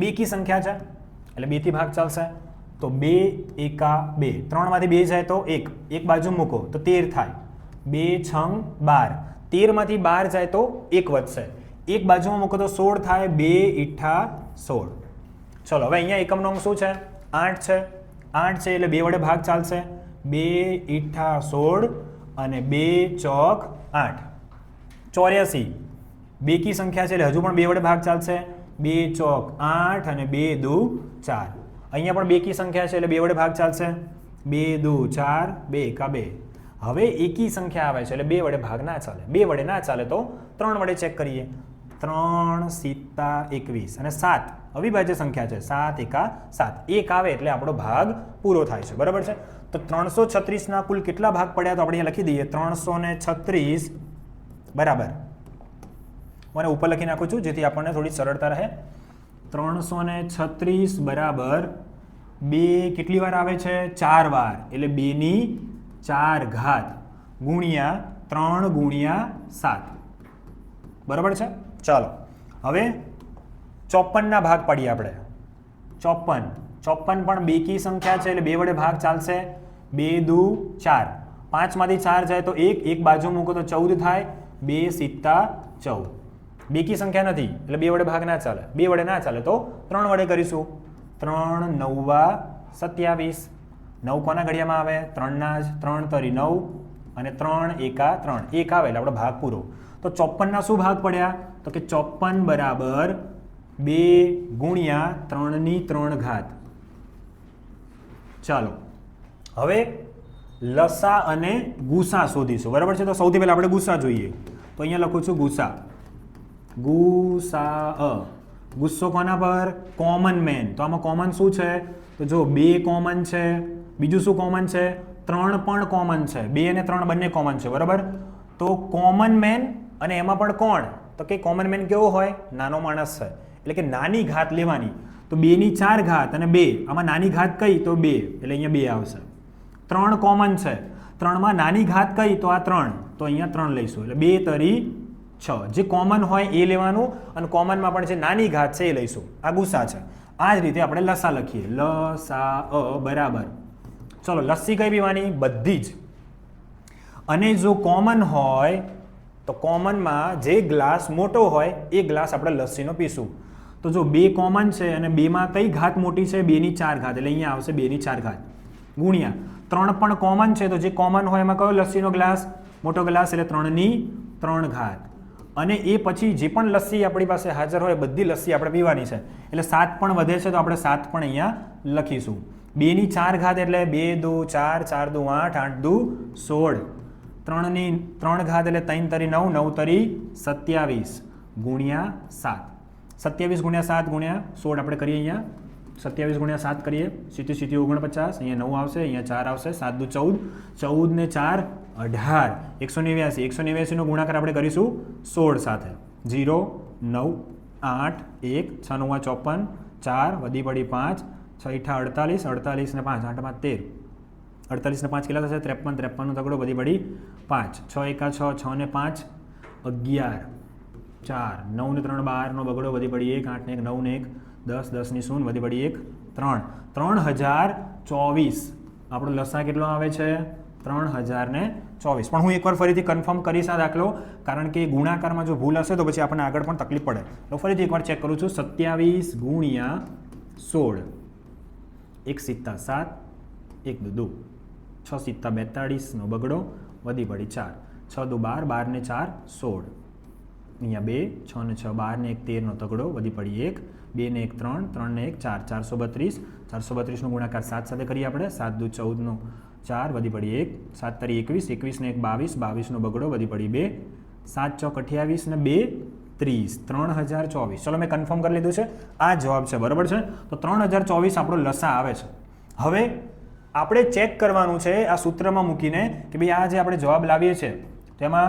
[SPEAKER 1] બેકી સંખ્યા છે એટલે 2 થી ભાગ ચાલશે. તો 2 એકા 2, 3 માંથી 2 જાય તો 1, એક બાજુ મૂકો તો 13 થાય. 2 છંગ 12, 13 માંથી 12 જાય તો 1 વધશે, એક બાજુમાં મૂકો તો 16 થાય. 2 ઈઠા 16. ચલો હવે અહીંયા એકમનો અંક શું છે? 8 છે. 8 છે એટલે 2 વડે ભાગ ચાલશે. 2 ઈઠા 16 અને 2 ચોક 8. 84 બેકી સંખ્યા છે એટલે હજુ પણ 2 વડે ભાગ ચાલશે. 2 ચોક 8 અને 2 દુ 4. અહીંયા પણ બેકી સંખ્યા છે એટલે 2 વડે ભાગ ચાલશે. 2 દુ 4, 2 એકા 2. હવે એકી સંખ્યા આવે છે એટલે 2 વડે ભાગ ના ચાલે. 2 વડે ના ચાલે તો 3 વડે ચેક કરીએ. 3 7 21 અને 7 અવિભાજ્ય સંખ્યા છે. 7 એકા 7, 1 આવે એટલે આપણો ભાગ પૂરો થાય છે. બરાબર છે? તો 336ના કુલ કેટલા ભાગ પડ્યા? તો આપણે અહીંયા લખી દઈએ 336 બરાબર. મને ઉપર લખી નાખું છું જેથી આપણને થોડી સરળતા રહે. 336 બરાબર 2 કેટલી વાર આવે છે? 4 વાર. એટલે 2 ની 4 ઘાત ગુણ્યા 3 ગુણ્યા 7. બરાબર છે? ચાલો હવે 54ના ભાગ પાડીએ આપણે. 54 પણ બેકી સંખ્યા છે એટલે 2 વડે ભાગ ચાલશે. 2 દુ 4, 5 માંથી 4 જાય તો 1, એક બાજુ મૂકો તો 14 થાય. 2 સિત્તા 14. બેકી સંખ્યા નથી એટલે 2 વડે ભાગ ના ચાલે. 2 વડે ના ચાલે તો 3 વડે કરીશું. 3 9 27. 9 કોના ઘડિયામાં આવે? 3ના જ. 3 તરી 9 અને 3 એકા 3, 1 આવે એટલે આપણો ભાગ પૂરો. તો 54ના શું ભાગ પડ્યા? તો કે 54 બરાબર 2 ગુણ્યા 3 ની 3 ઘાત. ચાલો હવે લસા અને ગુસા શોધીશું. બરાબર છે? તો સૌથી પહેલા આપણે ગુસા જોઈએ. તો અહીંયા લખું છું ગુસા. ગુસા. ગુસ્સો કોના પર? Common main. તો આમાં કોમન શું છે? તો જો 2 કોમન છે. બીજું શું કોમન છે? 3 પણ કોમન છે. 2 અને 3 બંને કોમન છે. બરાબર? તો કોમન મેન અને એમાં પણ કોણ? તો કે કોમન મેન કેવો હોય? નાનો માણસ છે એટલે કે નાની ઘાત લેવાની. તો 2 ની 4 ઘાત અને 2, આમાં નાની ઘાત કઈ? તો 2 એટલે અહીંયા 2 આવશે. 3 કોમન છે. 3માં નાની ઘાત કઈ? તો આ 3. તો અહીંયા 3 લઈશું એટલે 2 તરી 6. જે કોમન હોય એ લેવાનું અને કોમનમાં પણ જે નાની ઘાત છે એ લઈશું. આ ગુસા છે. આ જ રીતે આપણે લસા લખીએ. લસા બરાબર. ચલો લસ્સી કઈ પીવાની? બધી જ. અને જો કોમન હોય તો કોમનમાં જે ગ્લાસ મોટો હોય એ ગ્લાસ આપણે લસ્સીનો પીશું. તો જો 2 કોમન છે અને 2માં કઈ ઘાત મોટી છે? 2 ની 4 ઘાત. એટલે અહીંયા આવશે 2 ની 4 ઘાત ગુણ્યા 3 પણ કોમન છે તો જે કોમન હોય એમાં કયો લસ્સીનો ગ્લાસ? મોટો ગ્લાસ એટલે 3 ની 3 ઘાત. અને એ પછી જે પણ લસ્સી આપણી પાસે હાજર હોય બધી લસ્સી આપણે પીવાની છે. એટલે 7 પણ વધે છે તો આપણે 7 પણ અહીંયા લખીશું. 2 ની 4 ઘાત એટલે 2 દુ 4, 4 દુ 8, 8 દુ 16. 3 ઘાત એટલે 3 તરી 9, 9 તરી 27 ગુણ્યા 7. 27 ગુણ્યા 7 ગુણ્યા 16 આપણે કરીએ અહીંયા. 27 ગુણ્યા 7 કરીએ, સીધી 49, અહીંયા 9 આવશે, અહીંયા 4 આવશે, 7 દુ 14, 14 ને 4 18, 189. 189 નો ગુણાકાર આપણે કરીશું 16 સાથે. 0 9 8 1 6 9 54, 4 વધી પડી 5, 6 48, 48 ને 5 8 5 13, 48 ને 5 કેટલા થશે? 53, 53 નો તગડો વધી પડી 5, 6 1 6, 6 ને 5 11, 4 9 ને 3 12 નો બગડો વધી પડી 1, 8 ને 1 9 ને 1 10, 10 ની 0 વધી પડી 1 3, 3024. આપણો લસા કેટલો આવે છે? 3024. પણ હું એકવાર ફરીથી કન્ફર્મ કરીશ આ દાખલો, કારણ કે ગુણાકારમાં જો ભૂલ હશે તો પછી આપણને આગળ પણ તકલીફ પડે. તો ફરીથી એકવાર ચેક કરું છું. 27 ગુણ્યા 16, 1 સિત્તા 7, 1 2 6 સિત્તા 42 નો બગડો વધી પડી 4, 6 દુ 12, 12 ને 4 16, અહીંયા 2, 6 ને 6 12 ને 1 13 નો તગડો વધી પડી 1, 2 ને 1 3, 3 ને 1 4, 432. 432 નો ગુણાકાર 7 સાથે કરીએ આપણે. 7 દુ 14 નો 4 વધી પડી 1, 7 તરી 21, 21 ને 1 22, 22 નો બગડો વધી પડી 2, 7 ચોક 28 ને 2 30, 3024. ચલો મેં કન્ફર્મ કરી લીધું છે, આ જવાબ છે, બરાબર છે. તો 3024 આપણો લસા આવે છે. હવે આપણે ચેક કરવાનું છે આ સૂત્રમાં મૂકીને કે ભાઈ આ જે આપણે જવાબ લાવીએ છીએ તેમાં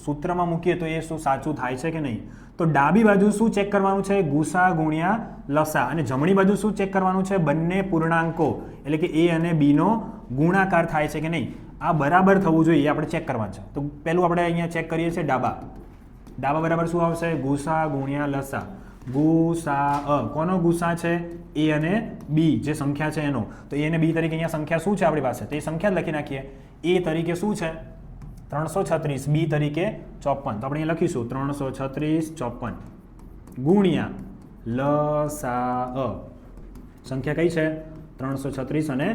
[SPEAKER 1] સૂત્રમાં મૂકીએ તો એ શું સાચું થાય છે કે નહીં. તો ડાબી બાજુ શું ચેક કરવાનું છે? ગુસા ગુણ્યા લસા. અને જમણી બાજુ શું ચેક કરવાનું છે? બંને પૂર્ણાંકો એટલે કે એ અને બી નો ગુણાકાર થાય છે કે નહીં. આ બરાબર થવું જોઈએ એ આપણે ચેક કરવાનું છે. તો પહેલું આપણે અહીંયા ચેક કરીએ છીએ ડાબા. ડાબા બરાબર શું આવશે? ગુસા ગુણ્યા લસા. ગુસા કોનો ગુસા છે? એ અને બી જે સંખ્યા છે એનો. તો એ અને બી તરીકે અહીંયા સંખ્યા શું છે આપણી પાસે? તો એ સંખ્યા જ લખી નાખીએ. એ તરીકે શું છે? 336, બી તરીકે 54. તો આપણે અહીંયા લખીશું 336 54 ગુણ્યા લસા. સંખ્યા કઈ છે? 336 અને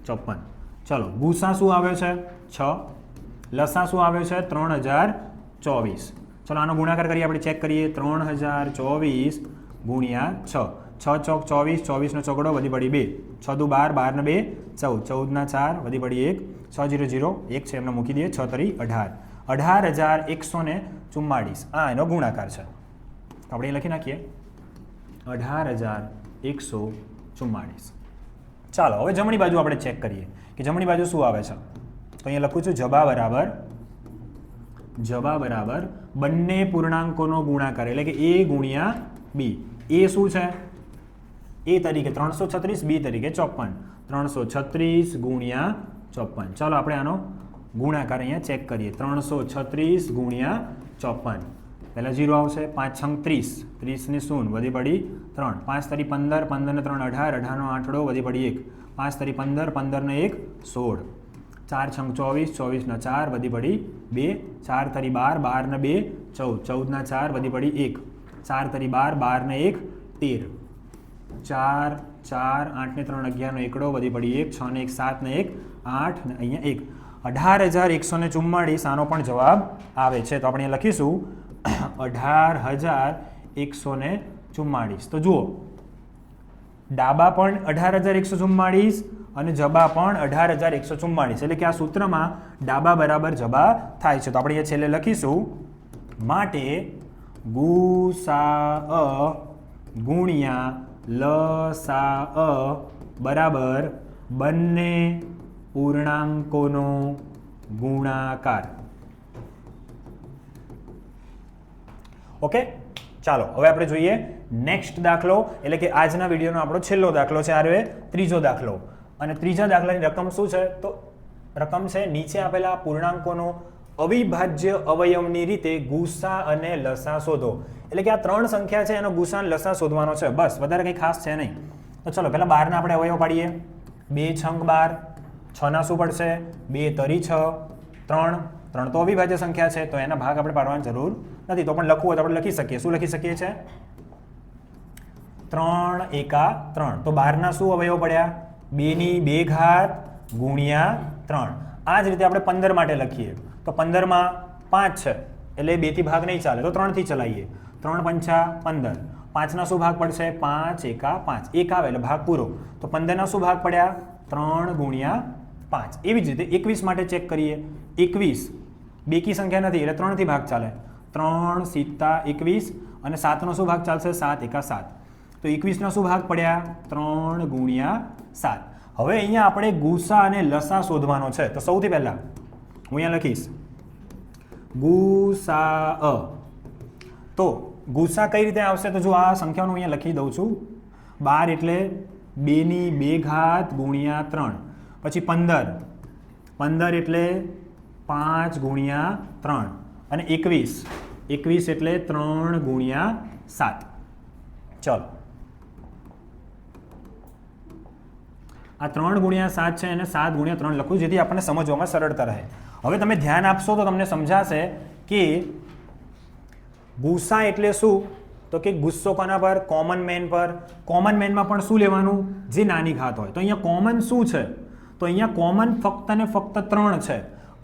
[SPEAKER 1] 54. ચલો ગુસા શું આવે છે? 6. લસા શું આવે છે? 3024. ચલો આનો ગુણાકાર કરીએ, આપણે ચેક કરીએ. 3024 ગુણ્યા 6. 6 ચોક 24, 24 નો ચોકડો વધી પડી 2, 6 દુ 12, 12 ને 2 14, 14 ના 4 વધી પડી 1, 6 0 0 1 છે એમને મૂકી દઈએ. 6 તરી 18, 18144. આ એનો ગુણાકાર છે. આપણે લખી નાખીએ 18144. ચાલો હવે જમણી બાજુ આપણે ચેક કરીએ કે જમણી બાજુ શું આવે છે. તો અહીંયા લખું છું જબા બરાબર બંને પૂર્ણાંકોનો ગુણાકાર એટલે કે એ ગુણ્યા બી. એ શું છે? એ તરીકે 336, બી તરીકે 54. 336 ગુણ્યા 54. ચાલો આપણે આનો ગુણાકાર અહીંયા ચેક કરીએ. 336 ગુણ્યા 54. પહેલાં 0 આવશે. 5 6 30, 30 ની 0 વધી પડી 3, 5 તરી 15, 15 ને 3 18, 18 નો આંઠડો વધી પડી 1, 5 તરી 15, 15 ને 1 16, 4 6 24, 24 ના 4 વધી પડી 2, 4 તરી 12, 12 ને 2 14, 14 ના 4 વધી પડી 1, 4 તરી 12, 12 ને 1 13, 4 4 8 ને 3 11 નો એકડો વધી પડી 1, 6 ને 1 7 ને 1 8 ને અહીંયા 1, 18144. આનો પણ જવાબ આવે છે. તો આપણે લખીશું 18144. તો જુઓ ડાબા પણ 18144 અને જબા પણ 18144. એટલે કે આ સૂત્રમાં ડાબા બરાબર જબા થાય છે. તો આપણે છેલ્લે લખીશું માટે ગુસા ગુણ્યા લસા બરાબર બંને પૂર્ણાંકોનો ગુણાકાર. ઓકે, ચાલો હવે આપણે જોઈએ નેક્સ્ટ દાખલો, એટલે કે આજના વિડીયોનો આપણો છેલ્લો દાખલો છે. આ ત્રીજો દાખલો. અને ત્રીજા દાખલાની રકમ શું છે? તો રકમ છે નીચે આપેલા પૂર્ણાંકોનો અવિભાજ્ય અવયવની રીતે ગુસા અને લસા શોધો. એટલે કે આ 3 સંખ્યા છે એનો ગુસા અને લસા શોધવાનો છે, બસ, વધારે કંઈ ખાસ છે નહીં. તો ચલો પહેલા 12 ના આપણે અવયવ પાડીએ. 2 છંગ 12, 6 ના શું પડશે? 2 તરી 6, 3 3 તો અવિભાજ્ય સંખ્યા છે, તો એના ભાગ આપણે પાડવાની જરૂર નથી. તો પણ લખવું હોય તો આપણે લખી શકીએ. શું લખી શકીએ છીએ? 3 એકા 3. તો 12 ના શું અવયવ પડ્યા? 2 ની 2 ઘાત ગુણ્યા 3. આ જ રીતે આપણે 15 માટે લખીએ. તો 15 માં 5 છે એટલે 2 થી ભાગ નહીં ચાલે, તો 3 થી ચલાવીએ. 3 પંચા 15. 5 ના શું ભાગ પડશે? 5 એકા 5. 1 આવે એટલે ભાગ પૂરો. તો 15 ના શું ભાગ પડ્યા? 3 ગુણ્યા 5. એવી જ રીતે 21 માટે ચેક કરીએ. 21 બેકી સંખ્યા નથી એટલે 3 થી ભાગ ચાલે. 3 સિત્તા 21 અને 7નો શું ભાગ ચાલશે? 7 એકા 7. તો 21ના શું ભાગ પડ્યા? 3 ગુણ્યા 7. હવે અહીંયા આપણે ગુસા અને લસા શોધવાનો છે. તો સૌથી પહેલા હું અહીંયા લખીશ ગુસા. તો ગુસા કઈ રીતે આવશે? તો જો આ સંખ્યાનું અહીંયા લખી દઉં છું. 12 એટલે 2 ની 2 ઘાત ગુણ્યા 3. પછી 15. 15 એટલે 5 ગુણ્યા 3. અને 21. 21 એટલે 3 ગુણ્યા 7. ચલો આ 3 ગુણ્યા 7 છે અને 7 ગુણ્યા 3 લખું જેથી આપણને સમજવામાં સરળતા રહે. હવે તમે ધ્યાન આપશો તો તમને સમજાશે કે ગુસા એટલે શું? તો કે ગુસ્સો કોના પર? કોમન મેન પર. કોમન મેનમાં પણ શું લેવાનું? જે નાની ઘાત હોય. તો અહીંયા કોમન શું છે? તો અહીંયા કોમન ફક્ત ને ફક્ત 3 છે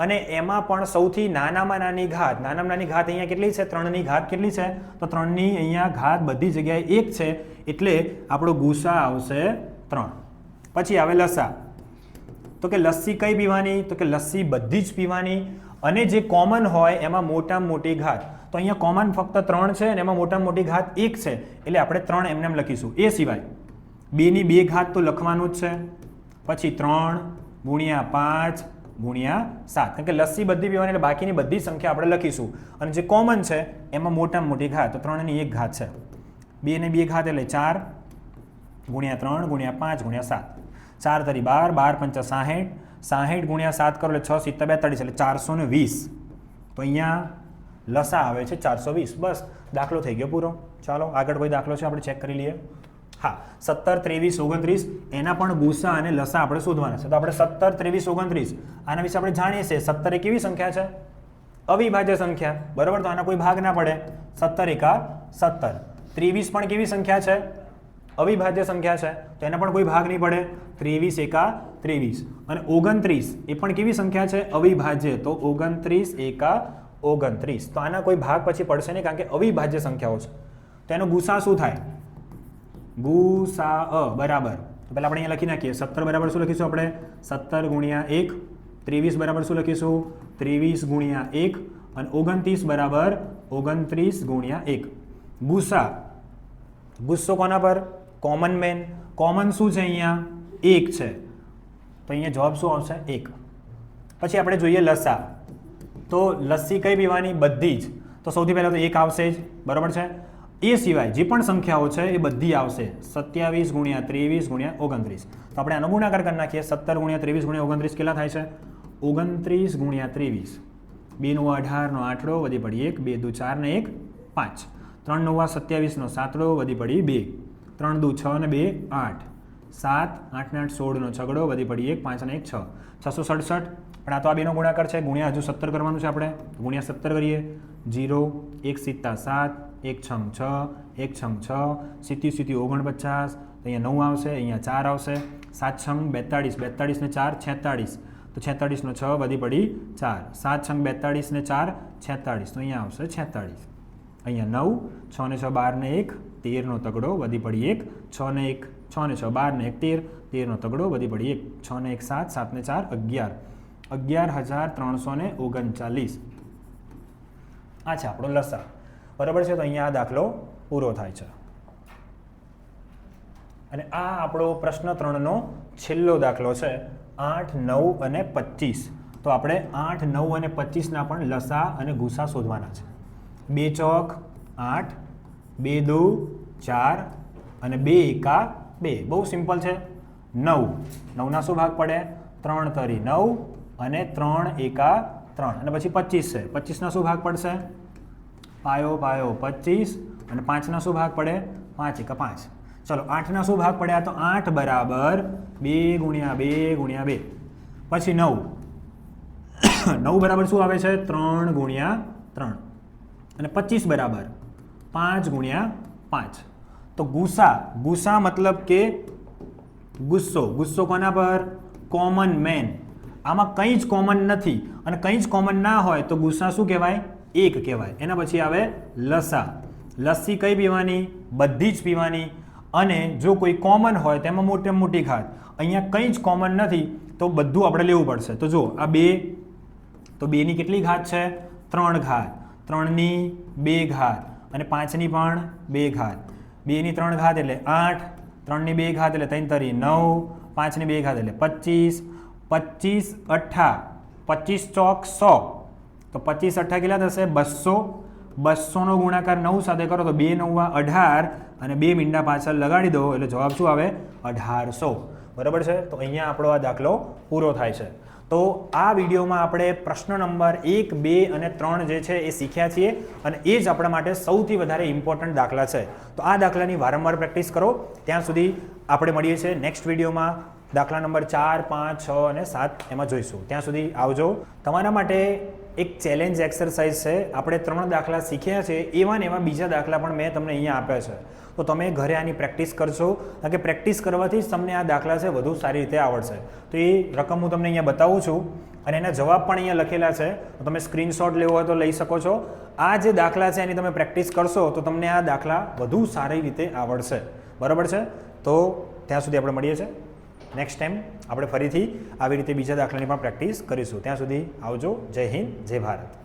[SPEAKER 1] અને એમાં પણ સૌથી નાનામાં નાની ઘાત. નાનામાં નાની ઘાત અહીંયા કેટલી છે? 3ની ઘાત કેટલી છે? તો 3ની અહીંયા ઘાત બધી જગ્યાએ 1 છે એટલે આપણો ગુસા આવશે 3. પછી આવે લસા. તો કે લસ્સી કઈ પીવાની? તો કે લસ્સી બધી જ પીવાની અને જે કોમન હોય એમાં મોટામાં મોટી ઘાત. તો અહીંયા કોમન ફક્ત 3 છે અને એમાં મોટામાં મોટી ઘાત 1 છે એટલે આપણે 3 એમને એમ લખીશું. એ સિવાય 2 ની 2 ઘાત તો લખવાનું જ છે. પછી 3 ગુણ્યા 5 ગુણ્યા 7. કારણ કે લસ્સી બધી પીવાની એટલે બાકીની બધી સંખ્યા આપણે લખીશું અને જે કોમન છે એમાં મોટામાં મોટી ઘાત તો 3ની 1 ઘાત છે. 2 ની 2 ઘાત એટલે 4 ગુણ્યા 3 ગુણ્યા 5 ગુણ્યા 7. 4 તરી 12, 12 × 5 = 60. 60 ગુણ્યા 7 કરો એટલે 6 × 7 = 42 એટલે 420. તો અહીંયા લસા આવે છે 420. બસ દાખલો થઈ ગયો પૂરો. ચાલો આગળ કોઈ દાખલો છે આપણે ચેક કરી લઈએ. હા 17, 23, 29 એના પણ ગુસા અને લસા આપણે શોધવાના છે. તો આપણે 17, 23, 29 આના વિશે આપણે જાણીએ છીએ. 17 એ કેવી સંખ્યા છે? અવિભાજ્ય સંખ્યા. બરાબર. તો આના કોઈ ભાગ ના પડે. 17 એકા 17. 23 પણ કેવી સંખ્યા છે? અવિભાજ્ય સંખ્યા છે તો એના પણ કોઈ ભાગ નહીં પડે. 23 એકા 23. અને 29 એ પણ કેવી સંખ્યા છે? અવિભાજ્ય. તો 29 એકા 29. તો આના કોઈ ભાગ પછી પડશે નહીં કારણ કે અવિભાજ્ય સંખ્યાઓ છે. તો એનો ગુસા શું થાય? ગુસા બરાબર. તો પહેલા આપણે અહીંયા લખી નાખીએ. 17 બરાબર શું લખીશું આપણે? 17 ગુણ્યા 1. 23 બરાબર શું લખીશું? 23 ગુણ્યા 1. અને 29 બરાબર 29 ગુણ્યા 1. ગુસા. ગુસ્સો કોના પર? Common main. કોમન શું છે અહીંયા? 1 છે. તો અહીંયા જવાબ શું આવશે? 1. પછી આપણે જોઈએ લસા. તો લસ્સી કઈ પીવાની? બધી જ. તો સૌથી પહેલાં તો 1 આવશે જ. બરાબર છે. એ સિવાય જે પણ સંખ્યાઓ છે એ બધી આવશે. 27 ગુણ્યા 23 ગુણ્યા 29. તો આપણે આનો ગુણાકાર કરી નાખીએ. 17 ગુણ્યા 23 ગુણ્યા 29 કેટલા થાય છે? 29 ગુણ્યા 23. 2 નું 18 નો આઠડો વધી પડી 1. 2 દુ 4 ને 1 5. 3 9 27 નો સાતડો વધી પડી 2. 3 દુ 6 ને 2 8. 7 8 ને 8 16 નો છગડો વધી પડી 1. 5 ને 1 6. 667. પણ આ તો આ બેનો ગુણાકાર છે. ગુણ્યા હજુ 17 કરવાનું છે આપણે. ગુણ્યા 17 કરીએ. 0 1 સિત્તા 7 1 છમ 6 1 છમ 6 સિત્તી સિત્તી 49. અહીંયા 9 આવશે. અહીંયા 4 આવશે. 7 છમ 42. 42 ને 4 46. તો 46 નો 6 વધી પડી 4. 7 છમ 42 ને 4 46. તો અહીંયા આવશે 46. અહીંયા 9 6 ને 6 12 ને 1 13 નો તગડો વધી પડી 1. 6 ને 1 6 ને 6 12 ને 1 13 13 નો તગડો વધી પડી 1. 6 ને 1 7 7 ને 4 11 11,339. આ છે આપણો લસા. બરાબર છે. તો અહીંયા આ દાખલો પૂરો થાય છે અને આ આપણો પ્રશ્ન 3નો છેલ્લો દાખલો છે. 8 9 અને 25. તો આપણે 8 9 અને 25ના પણ લસા અને ગુસા શોધવાના છે. 2 ચોક 8 2 દુ 4 અને 2 એકા 2. બહુ સિમ્પલ છે. 9 9ના શું ભાગ પડે? 3 તરી 9 અને 3 એકા 3 અને પછી 25 છે. 25ના શું ભાગ પડશે? પાયો પાયો 25 અને 5ના શું ભાગ પડે? 5 એકા 5. ચલો 8ના શું ભાગ પડ્યા? તો 8 બરાબર 2 ગુણ્યા 2 ગુણ્યા 2. પછી 9 9 બરાબર શું આવે છે? 3 ગુણ્યા 3 અને 25 બરાબર 5 ગુણ્યા 5. તો ગુસા. ગુસા મતલબ કે ગુસ્સો. ગુસ્સો કોના પર? Common main. આમાં કંઈ જ કોમન નથી અને કંઈ જ કોમન ના હોય તો ગુસા શું કહેવાય? 1 કહેવાય. એના પછી આવે લસા. લસ્સી કઈ પીવાની? બધી જ પીવાની અને જો કોઈ કોમન હોય તેમાં મોટામાં મોટી ઘાત. અહીંયા કંઈ જ કોમન નથી તો બધું આપણે લેવું પડશે. તો જો આ 2 તો 2ની કેટલી ઘાત છે? 3 ઘાત. 3ની 2 ઘાત અને 5ની પણ 2 ઘાત. 2ની 3 ઘાત એટલે 8, 3ની 2 ઘાત એટલે 3 તરી 9, 5ની 2 ઘાત એટલે 25, 25 અઠ્ઠા 25 ચોક 100, તો 25 અઠ્ઠા કેટલા થશે? 200. 200નો ગુણાકાર 9 સાથે કરો તો 2 9 18 અને 2 મીંડા પાછળ લગાડી દો એટલે જવાબ શું આવે? 1800. બરાબર છે? તો અહીંયા આપણો આ દાખલો પૂરો થાય છે. તો આ વિડીયોમાં આપણે પ્રશ્ન નંબર 1, 2 અને 3 જે છે એ શીખ્યા છીએ અને એ જ આપણા માટે સૌથી વધારે ઇમ્પોર્ટન્ટ દાખલા છે. તો આ દાખલાની વારંવાર પ્રેક્ટિસ કરો. ત્યાં સુધી આપણે મળીએ છીએ નેક્સ્ટ વિડીયોમાં દાખલા નંબર 4, 5, 6 અને 7 એમાં જોઈશું. ત્યાં સુધી આવજો. તમારા માટે એક ચેલેન્જ એક્સરસાઇઝ છે. આપણે 3 દાખલા શીખ્યા છે, એવા ને એવા બીજા દાખલા પણ મેં તમને અહીંયા આપ્યા છે. તો તમે ઘરે આની પ્રેક્ટિસ કરશો, કારણ કે પ્રેક્ટિસ કરવાથી જ તમને આ દાખલા છે વધુ સારી રીતે આવડશે. તો એ રકમ હું તમને અહીંયા બતાવું છું અને એના જવાબ પણ અહીંયા લખેલા છે. તો તમે સ્ક્રીનશોટ લેવો હોય તો લઈ શકો છો. આ જે દાખલા છે એની તમે પ્રેક્ટિસ કરશો તો તમને આ દાખલા વધુ સારી રીતે આવડશે. બરાબર છે? તો ત્યાં સુધી આપણે મળીએ છીએ. નેક્સ્ટ ટાઈમ આપણે ફરીથી આવી રીતે બીજા દાખલાની પણ પ્રેક્ટિસ કરીશું. ત્યાં સુધી આવજો. જય હિન્દ, જય ભારત.